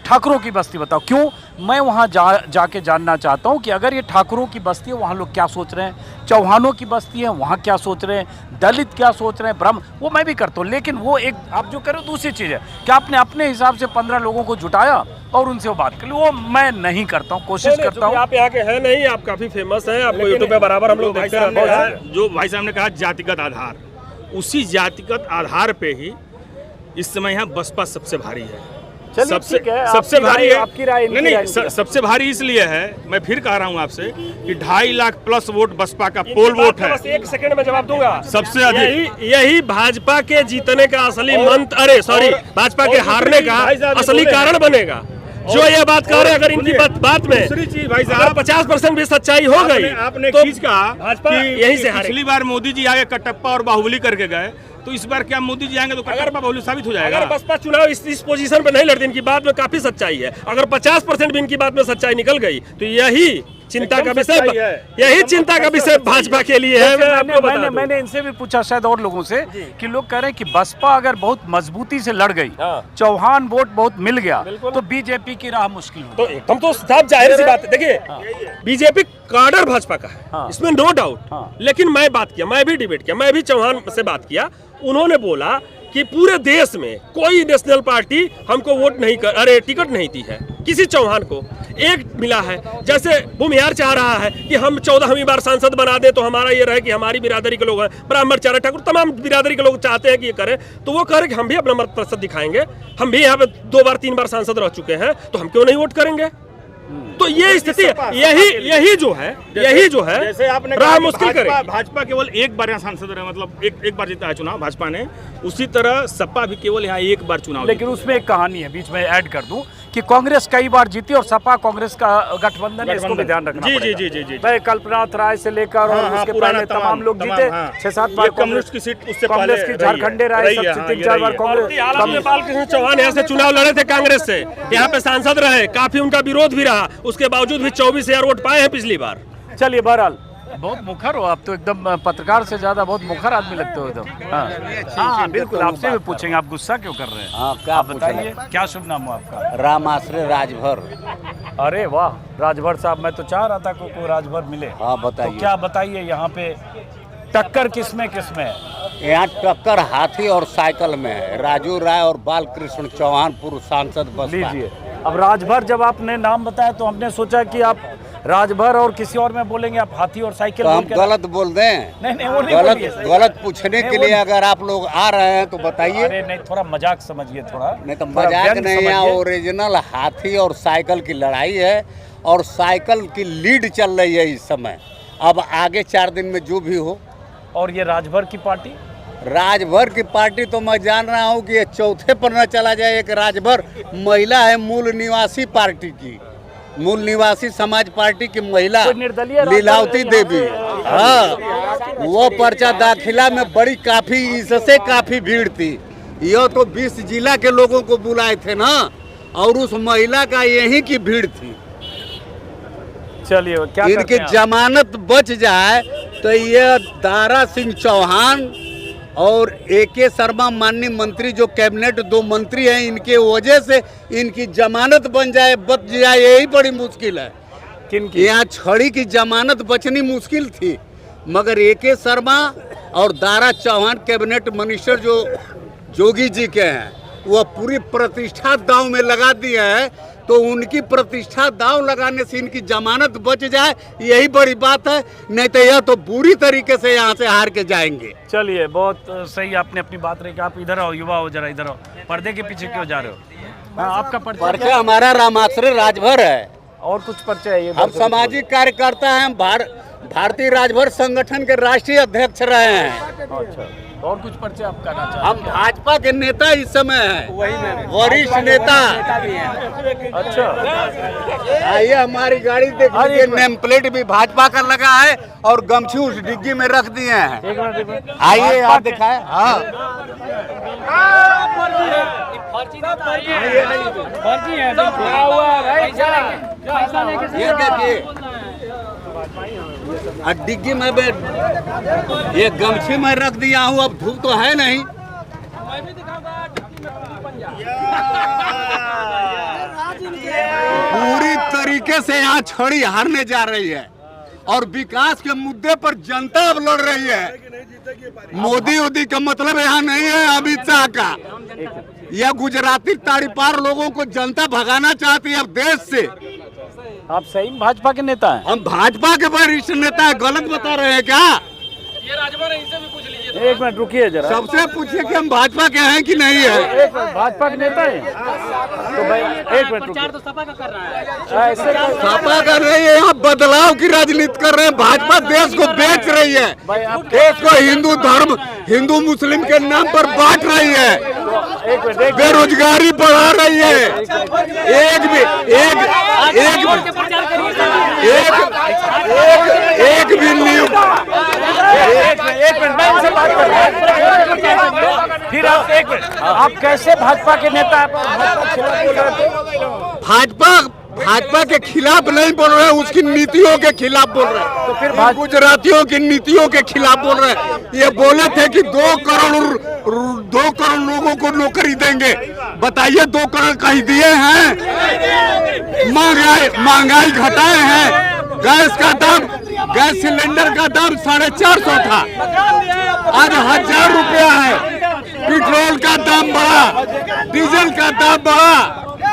ठाकुरों की बस्ती बताओ। क्यों? मैं वहाँ जाके जानना चाहता हूँ कि अगर ये ठाकुरों की बस्ती है, वहाँ लोग क्या सोच रहे हैं, चौहानों की बस्ती है, वहाँ क्या सोच रहे हैं, दलित क्या सोच रहे हैं, ब्राह्मण, वो मैं भी करता हूँ। लेकिन वो एक आप जो करो दूसरी चीज़ है कि आपने अपने हिसाब से 15 लोगों को जुटाया और उनसे वो बात कर ली, वो मैं नहीं करता हूँ, कोशिश करता हूँ। आप यहाँ के हैं नहीं, आप काफ़ी फेमस हैं, आपको यूट्यूब पे बराबर हम लोग देखते रहते हैं। जो भाई साहब ने कहा जातिगत आधार, उसी जातिगत आधार पे ही इस समय यहाँ बसपा सबसे भारी है। सबसे भारी है, आपकी राय नहीं, सबसे भारी इसलिए है, मैं फिर कह रहा हूँ आपसे कि 2.5 लाख प्लस वोट बसपा का पोल वोट है। बस 1 सेकंड में जवाब दूंगा। सबसे अधिक यही भाजपा के जीतने का असली मंत्र, अरे सॉरी, भाजपा के हारने का असली कारण बनेगा। जो ये बात कह रहे हैं, अगर इनकी बात में दूसरी चीज भाई साहब 50% भी सच्चाई हो गई, आपने तो चीज कहा भाजपा कि यही से हारेगी। पिछली बार मोदी जी आगे कटप्पा और बाहुबली करके गए, तो इस बार क्या मोदी जी आएंगे तो कटप्पा बाहुबली साबित हो जाएगा। अगर बसपा चुनाव इस पोजीशन पे नहीं लड़ती, इनकी बात में काफी सच्चाई है। अगर 50% भी इनकी बात में सच्चाई निकल गई तो यही चिंता का विषय भाजपा के लिए है। मैंने इनसे भी पूछा, शायद और लोगों से, कि लोग कह रहे हैं कि बसपा अगर बहुत मजबूती से लड़ गई, चौहान वोट बहुत मिल गया, तो बीजेपी की राह मुश्किल हो। तो एकदम तो साफ जाहिर सी बात है। देखिए, बीजेपी काडर भाजपा का है, इसमें नो डाउट। लेकिन मैं बात किया, मैं भी डिबेट किया, मैं भी चौहान से बात किया। उन्होंने बोला कि पूरे देश में कोई नेशनल पार्टी हमको वोट नहीं कर, अरे टिकट नहीं दी है किसी चौहान को, एक मिला है। जैसे भूमिहार चाह रहा है कि हम 14वीं बार सांसद बना दे, तो हमारा ये रहे कि हमारी बिरादरी के लोग हैं, ब्राह्मण चारा ठाकुर, तमाम बिरादरी के लोग चाहते हैं कि ये करें, तो वो कह रहे कि हम भी अपना मत प्रतिशत दिखाएंगे, हम भी यहाँ पे 2 बार 3 बार सांसद रह चुके हैं, तो हम क्यों नहीं वोट करेंगे। तो ये स्थिति, यही जो है जैसे आपने राह मुश्किल करेगी। भाजपा केवल 1 बार यहाँ सांसद रहे, मतलब एक बार जीता है चुनाव भाजपा ने, उसी तरह सपा भी केवल यहाँ 1 बार चुनाव। लेकिन उसमें एक कहानी है, बीच में ऐड कर दूं, कि कांग्रेस कई बार जीती और सपा कांग्रेस का गठबंधन है, इसको भी ध्यान रखना पड़ेगा। जी। भाई कल्पनाथ राय से लेकर और उसके पहले तमाम लोग जीते, 6-7 बार कम्युनिस्ट की सीट, उससे कांग्रेस की झारखंडे राय 3-4 बार कांग्रेस। बालकृष्ण चौहान यहाँ से चुनाव लड़े थे कांग्रेस से, यहाँ पे सांसद रहे, काफी उनका विरोध भी रहा, उसके बावजूद भी 24,000 वोट पाए हैं पिछली बार। चलिए, बहरहाल बहुत मुखर हो आप तो, एकदम पत्रकार से ज्यादा बहुत मुखर आदमी लगते हो एकदम। हाँ बिल्कुल, आपसे भी पूछेंगे, आप गुस्सा क्यों कर रहे हैं? हाँ, क्या बताइए, क्या शुभ नाम हो आपका? रामाश्रय राजभर। अरे वाह, राजभर साहब, मैं तो चाह रहा था को राजभर मिले। हाँ बताइए। तो क्या बताइए, यहाँ पे टक्कर किसमें है? यहाँ टक्कर हाथी और साइकिल में है, राजू राय और बालकृष्ण चौहान पूर्व सांसद बसपा। लीजिए, अब राजभर जब आपने नाम बताया तो हमने सोचा कि आप राजभर और किसी और में बोलेंगे, आप हाथी और साइकिल। तो हम गलत बोल दें? नहीं, वो नहीं गलत पूछने के लिए अगर आप लोग आ रहे हैं तो बताइए। अरे नहीं, थोड़ा मजाक समझिए, थोड़ा नहीं तो मजाक नहीं है, ओरिजिनल हाथी और साइकिल की लड़ाई है, और साइकिल की लीड चल रही है इस समय। अब आगे 4 दिन में जो भी हो। और ये राजभर की पार्टी, राजभर की पार्टी तो मैं जान रहा हूँ कि ये चौथे पर न चला जाए। एक राजभर महिला है, मूल निवासी पार्टी की, मूल निवासी समाज पार्टी की महिला लीलावती देवी। हाँ, वो पर्चा दाखिला में बड़ी काफी, इससे काफी भीड़ थी। यह तो 20 जिला के लोगों को बुलाए थे ना, और उस महिला का यही की भीड़ थी। चलिए, क्या इनकी जमानत बच जाए तो ये दारा सिंह चौहान और AK शर्मा माननीय मंत्री, जो कैबिनेट 2 मंत्री हैं, इनके वजह से इनकी जमानत बच जाए, यही बड़ी मुश्किल है। यहाँ छड़ी की जमानत बचनी मुश्किल थी, मगर AK शर्मा और दारा चौहान कैबिनेट मिनिस्टर जो जोगी जी के हैं, वह पूरी प्रतिष्ठा दांव में लगा दिए है। तो उनकी प्रतिष्ठा दांव लगाने से इनकी जमानत बच जाए, यही बड़ी बात है। नहीं तो यह तो बुरी तरीके से यहाँ से हार के जाएंगे। चलिए, बहुत सही आपने अपनी बात रखी। आप इधर आओ, युवा हो, जरा इधर आओ, पर्दे के पीछे क्यों जा रहे हो? हाँ, आपका पर्चा हमारा रामाश्रय राजभर है। और कुछ पर्चा है? हम सामाजिक कार्यकर्ता हैं, भारतीय राजभर संगठन के राष्ट्रीय अध्यक्ष रहे हैं। अच्छा, और कुछ पर्चे आप कहना चाहते हैं? हम भाजपा के नेता इस समय हैं, वरिष्ठ नेता। अच्छा, आइए, हमारी गाड़ी देखिए, नेम प्लेट भी भाजपा का लगा है और गमछी उस डिग्गी में रख दिए हैं। आइए, आप दिखाए। हाँ, ये देखिए, डिग्गी में ये गमछी में रख दिया हूँ, अब धूप तो है नहीं। पूरी तरीके से यहाँ छड़ी हारने जा रही है, और विकास के मुद्दे पर जनता अब लड़ रही है। मोदी का मतलब यहाँ नहीं है अमित शाह का, यह गुजराती ताड़ीपार लोगों को जनता भगाना चाहती है अब देश से। आप सही में भाजपा के नेता हैं? हम भाजपा के वरिष्ठ नेता है, गलत बता रहे हैं क्या? ये राजभर है, इनसे भी पूछ लीजिए। एक मिनट रुकिए जरा, सबसे पूछिए कि हम भाजपा के हैं कि नहीं है। भाजपा के नेता हैं तो एक मिनट प्रचार तो सपा का कर रहा है। सपा कर रही है, यहाँ बदलाव की राजनीति कर रहे हैं। भाजपा देश को बेच रही है, देश को हिंदू धर्म, हिंदू मुस्लिम के नाम पर बांट रही है, बेरोजगारी बढ़ा रही है। एक भी न्यूज एक मिनट मैं इनसे बात कर रहा हूं। फिर आप एक मिनट, आप कैसे भाजपा के नेता भाजपा के खिलाफ नहीं बोल रहे हैं, उसकी नीतियों के खिलाफ बोल रहे हैं। तो फिर गुजरातियों की नीतियों के खिलाफ बोल रहे हैं। ये बोले थे कि 2 करोड़ लोगों को नौकरी देंगे, बताइए 2 करोड़ कहीं दिए हैं? महंगाई घटाए हैं, गैस सिलेंडर का दाम 450 था, आज 1000 रुपया है। पेट्रोल का दाम बढ़ा, डीजल का दाम बढ़ा,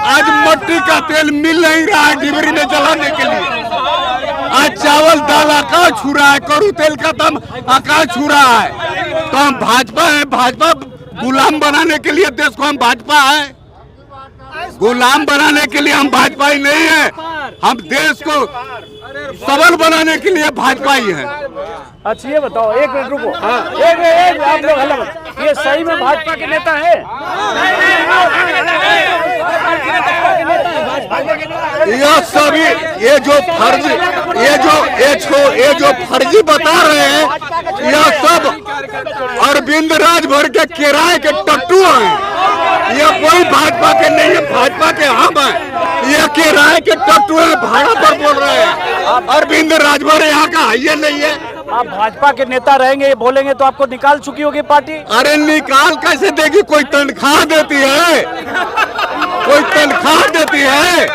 आज मट्टी का तेल मिल नहीं रहा है डिबरी में जलाने के लिए। आज चावल दाल आकाश छू रहा है, कड़ू तेल का दाम आकाश छू रहा है। तो हम भाजपा है, भाजपा गुलाम बनाने के लिए देश को हम भाजपा है, गुलाम बनाने के लिए हम भाजपा ही नहीं है। हम देश को सबल बनाने के लिए भाजपा ही है। अच्छा ये बताओ, एक मिनट रुको, एक आप लोग हल्ला मत, ये सही में भाजपा के नेता है? यह सभी ये जो फर्जी बता रहे हैं, यह सब अरविंद राजभर के किराए के टट्टू हैं। ये कोई भाजपा के नहीं है, भाजपा के हम हैं। ये किराए के टट्टू है, भाड़ा पर बोल रहे हैं। अरविंद राजभर यहाँ का ये नहीं है। आप भाजपा के नेता रहेंगे, ये बोलेंगे तो आपको निकाल चुकी होगी पार्टी? अरे निकाल कैसे देगी? कोई तनख्वाह देती है, कोई तनख्वाह देती है?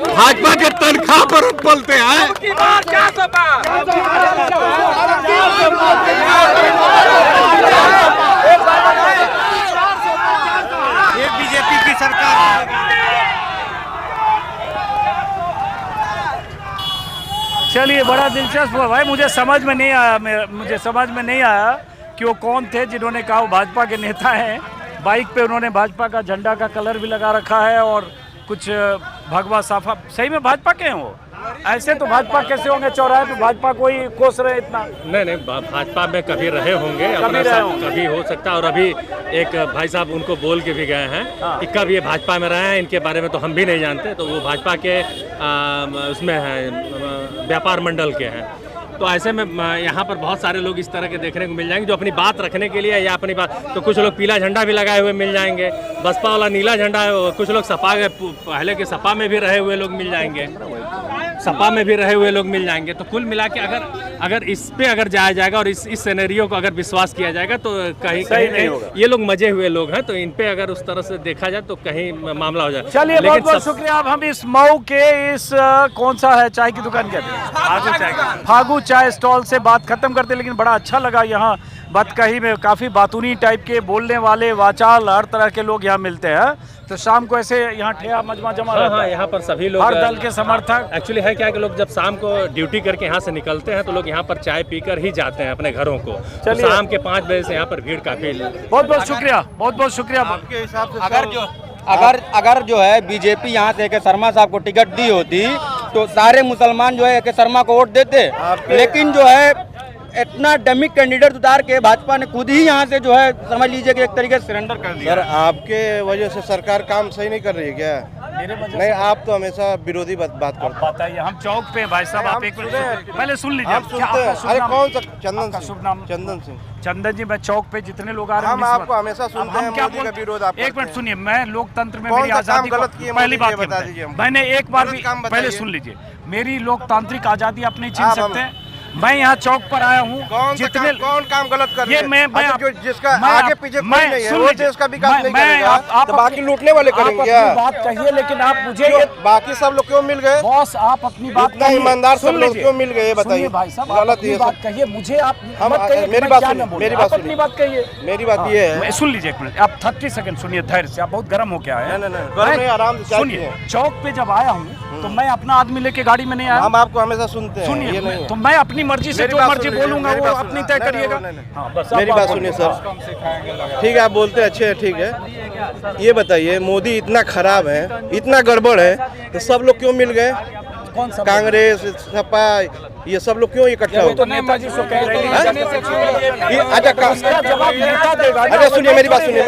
भाजपा के तनख्वाह पर पलते हैं। ये बीजेपी की सरकार। चलिए, बड़ा दिलचस्प हुआ भाई, मुझे समझ में नहीं आया कि वो कौन थे जिन्होंने कहा वो भाजपा के नेता हैं। बाइक पे उन्होंने भाजपा का झंडा का कलर भी लगा रखा है और कुछ भगवा साफा, सही में भाजपा के हैं वो? ऐसे तो भाजपा कैसे होंगे? चौराहे पे भाजपा को ही कोस रहे इतना? नहीं, भाजपा में कभी रहे होंगे, कभी हो सकता है। और अभी एक भाई साहब उनको बोल के भी गए हैं कि कब ये भाजपा में रहे हैं, इनके बारे में तो हम भी नहीं जानते। तो वो भाजपा के उसमें हैं, व्यापार मंडल के हैं। तो ऐसे में यहाँ पर बहुत सारे लोग इस तरह के देखने को मिल जाएंगे जो अपनी बात रखने के लिए या अपनी बात, तो कुछ लोग पीला झंडा भी लगाए हुए मिल जाएंगे, बसपा वाला नीला झंडा है, कुछ लोग सपा के पहले के सपा में भी रहे हुए लोग मिल जाएंगे, सपा में भी रहे हुए लोग मिल जाएंगे। तो कुल मिला के अगर इस पे अगर जाया जाएगा और इस सिनेरियो को अगर विश्वास किया जाएगा तो कहीं ये लोग मजे हुए लोग हैं, तो इन पे अगर उस तरह से देखा जाए तो कहीं मामला हो जाए। चलिए, बहुत बहुत शुक्रिया। अब हम इस मऊ के इस कौन सा है चाय की दुकान कहते हैं, फागू चाय स्टॉल से बात खत्म करते, लेकिन बड़ा अच्छा लगा यहाँ बतकही में काफ़ी बातूनी टाइप के बोलने वाले वाचाल हर तरह के लोग यहाँ मिलते हैं। तो शाम को ऐसे यहाँ ठेया मजमा जमा रहता है। यहाँ पर सभी लोग हर दल के समर्थक। एक्चुअली है क्या कि लोग जब शाम को ड्यूटी करके यहाँ से निकलते हैं तो लोग यहाँ पर चाय पीकर ही जाते हैं अपने घरों को। तो शाम के 5 बजे से यहाँ पर भीड़ काफी। बहुत बहुत शुक्रिया, बहुत बहुत शुक्रिया। आपके हिसाब से अगर जो है बीजेपी यहाँ से के शर्मा साहब को टिकट दी होती तो सारे मुसलमान जो है के शर्मा को वोट देते, लेकिन जो है इतना डमी कैंडिडेट उतार के भाजपा ने खुद ही यहाँ से जो है समझ लीजिए कि एक तरीके से सरेंडर कर दिया। सर, आपके वजह से सरकार काम सही नहीं कर रही है क्या? नहीं, आप तो हमेशा विरोधी बात करते हैं। बताइए, हम चौक पे भाई साहब, आप एक मिनट पहले सुन लीजिए। आप सुनते हैं? अरे कौन सा? चंदन शुभ नाम? चंदन सिंह। चंदन जी, मैं चौक पे जितने लोग आ रहे हैं हम आपको हमेशा सुनते हैं, मोदी का विरोध आप। एक मिनट सुनिए, मैं लोकतंत्र में मेरी आजादी पहली बात बता दीजिए, मैंने एक बार भी पहले सुन लीजिए, मेरी लोकतांत्रिक आजादी आप नहीं छीन सकते हैं। मैं यहाँ चौक पर आया हूँ, कौन काम गलत कर रहे हैं? मैं जिसका आगे पीछे कोई नहीं है, वो देश का विकास नहीं करेगा। आप बाकी लूटने वाले करेंगे। बात कहिए, लेकिन आप मुझे बाकी सब लोग क्यों मिल गए? बॉस, आप अपनी बात इतना ईमानदार सब लोग क्यों मिल गए? बताइए भाई साहब, गलत ये बात कहिए, मुझे आप मेरी बात सुनिए, अपनी बात कहिए। मेरी बात ये है, सुन लीजिए एक मिनट, आप 30 सेकंड सुनिए धैर्य से। आप बहुत गर्म हो क्या है? नहीं, आराम से सुनिए। चौक पे जब आया हूँ तो मैं अपना आदमी लेके गाड़ी में नहीं आया। हम आपको हमेशा सुनते हैं। सुनिए, तो मैं अपनी मर्जी से जो मर्जी बोलूंगा वो अपनी तय करिएगा। मेरी बात सुनिए सर, ठीक है आप बोलते हैं, अच्छे हैं, ठीक है। ये बताइए मोदी इतना खराब है, इतना गड़बड़ है, तो सब लोग क्यों मिल गए? कांग्रेस, सपा, ये सब लोग क्यों इकट्ठा हो? अच्छा सुनिए मेरी बात सुनिए।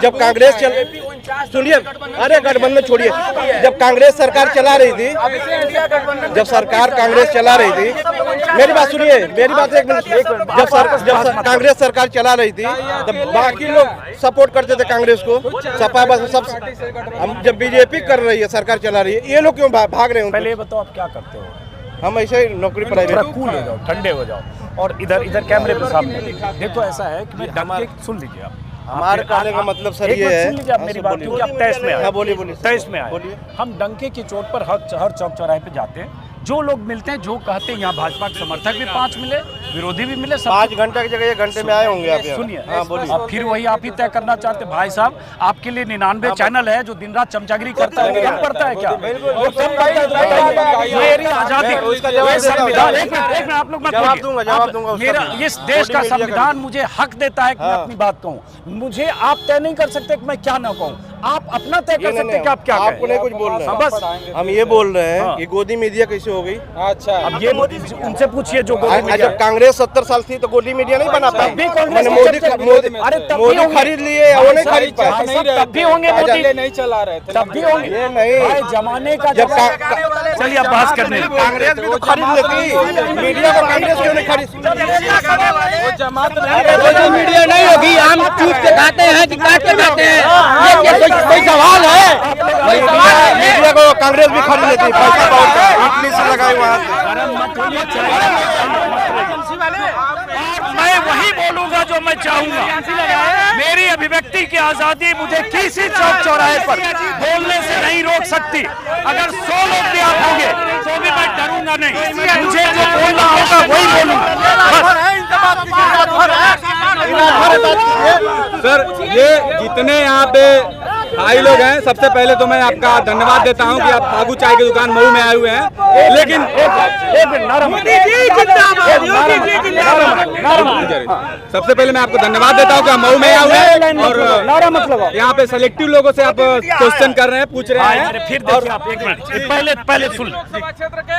जब कांग्रेस सुनिए, अरे गठबंधन छोड़िए, जब कांग्रेस सरकार चला रही थी, जब सरकार कांग्रेस चला रही थी, मेरी बात सुनिए, मेरी बात एक मिनट। जब कांग्रेस सरकार चला रही थी तब बाकी लोग सपोर्ट करते थे कांग्रेस को, सपा बस सब। हम जब बीजेपी कर रही है, सरकार चला रही है, ये लोग क्यों भाग रहे हैं? पहले बताओ आप क्या करते हो? हम ऐसे ही नौकरी प्राइवेट। कूल हो जाओ, ठंडे हो जाओ और इधर कैमरे पे सामने देखो। ऐसा है कि मैं डंके सुन लीजिए आप। हमारे कहने का मतलब सर ये है, सुन लीजिए आप मेरी बात, क्योंकि आप तेईस में आए। हाँ बोलिए। 23 में आए। हम डंके की चोट पर हर चौक चौराहे पे जाते हैं, जो लोग मिलते हैं, जो कहते हैं, यहाँ भाजपा के समर्थक भी 5 मिले, विरोधी भी मिले, 5 घंटे की जगह 1 घंटे में आए होंगे आप। सुनिए, हाँ बोलिए। अब फिर वही आप ही तय करना चाहते भाई साहब। आपके लिए 99 चैनल है जो दिन रात चमचागिरी करता है, कम पड़ता है क्या? मेरी आजादी, संविधान, एक मिनट आप लोग जवाब दूंगा। मेरा इस देश का संविधान मुझे हक देता है कि मैं अपनी बात कहूँ। मुझे आप तय नहीं कर सकते कि मैं क्या ना कहूँ, आप अपना तय कर सकते हैं कि आप क्या कहें। आपको नहीं कुछ बोल रहे हैं, बस हम ये बोल रहे हैं कि गोदी मीडिया कैसे हो गई? अच्छा, अब ये उनसे पूछिए जो गोदी मीडिया। जब कांग्रेस 70 साल थी तो गोदी मीडिया नहीं बना पाई। मोदी खरीद लिए, वो नहीं खरीद पाए। तब भी होंगे, मोदी नहीं चला रहे थे, तब भी होंगे। ये नहीं जमाने का जब चलिए आप बात करने। कांग्रेस भी तो खरीद लेती, मीडिया को कांग्रेस क्यों नहीं खरीद? मीडिया नहीं होगी, हम चूप के खाते हैं कि काट के खाते हैं, कोई सवाल है? मीडिया को कांग्रेस भी खरीद लेती, पैसा बहुत इटली से लगाए वहाँ। मैं वही बोलूंगा जो मैं चाहूंगा। मेरी अभिव्यक्ति की आजादी मुझे किसी चौक चौराहे पर बोलने से नहीं रोक सकती। अगर 100 लोग भी आप होंगे तो भी मैं डरूंगा नहीं। मुझे जो बोलना होगा वही बोलूंगा। सर ये जितने यहाँ पे भाई लोग हैं, सबसे पहले तो मैं आपका धन्यवाद देता हूँ कि आप फागू चाय की दुकान मऊ में आए हुए हैं। लेकिन सबसे पहले मैं आपको धन्यवाद देता हूँ कि आप मऊ में आए हुए हैं और यहाँ पे सेलेक्टिव लोगों से आप क्वेश्चन कर रहे हैं, पूछ रहे हैं। फिर देखिए आप एक मिनट पहले सुन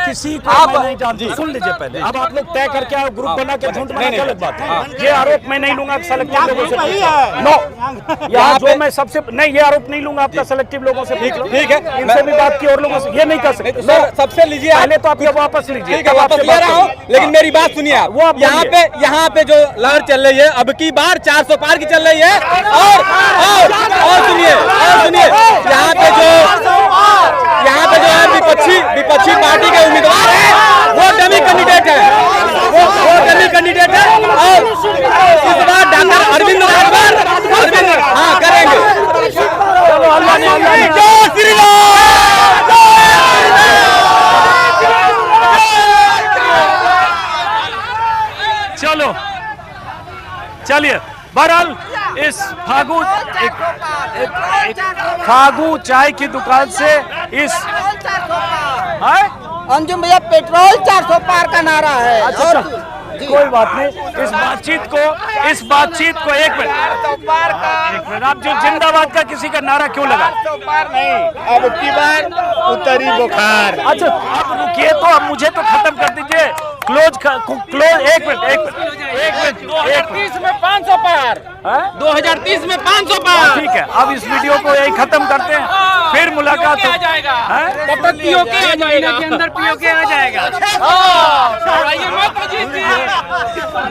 किसी को आप नहीं जानते, सुन लीजिए पहले। अब आप लोग तय करके आओ, ग्रुप बना के झुंड बना, गलत बात है। ये आरोप मैं नहीं लूंगा सेलेक्टिव लोगों से। नो, यहाँ जो मैं सबसे नहीं, ये आरोप नहीं लूंगा आपका सेलेक्टिव लोगों से। ठीक है, इनसे भी बात की और लोगों से ये नहीं कर सकते। सर सबसे लीजिए, पहले तो आप ये वापस लीजिए। ठीक है, वापस ले रहा हूँ, लेकिन मेरी बात सुनिए आप। यहाँ पे जो लहर चल रही है, अब की बार 400 पार की चल रही है। और सुनिए यहाँ पे जो है विपक्षी पार्टी के उम्मीदवार है, वो डमी कैंडिडेट है, वो डमी कैंडिडेट है। और इस बार डॉक्टर अरविंद हाँ करेंगे। चलो चलिए, बहरहाल इस फागू चाय की दुकान से इस अंजुम भैया पेट्रोल 400 पार का नारा है। अच्छा, कोई बात नहीं। इस बातचीत को एक मिनट आप जो जिंदाबाद का किसी का नारा क्यों लगा? अब की बार उत्तरी बुखार। अच्छा आप रुकिए, तो अब मुझे तो खत्म कर दीजिए। क्लोज एक मिनट 2030 में 500 पार, 2030 में 500 पार। ठीक है, अब इस वीडियो को यही खत्म करते हैं, फिर मुलाकात हो जाएगा। तब तक पीओके आ जाएगा, के अंदर पीओके आ जाएगा।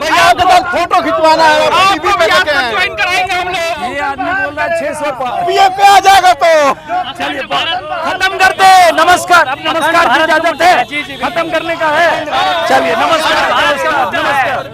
भैया के साथ फोटो खिंचवाना है, टीवी पे देखे हैं। ज्वाइन कराएंगे हम लोग। ये आदमी बोल रहा है 600 पार, पीओके आ जाएगा तो चलिए खत्म करते। नमस्कार, अब नमस्कार की इजाजत है, खत्म करने का है। चलिए नमस्कार।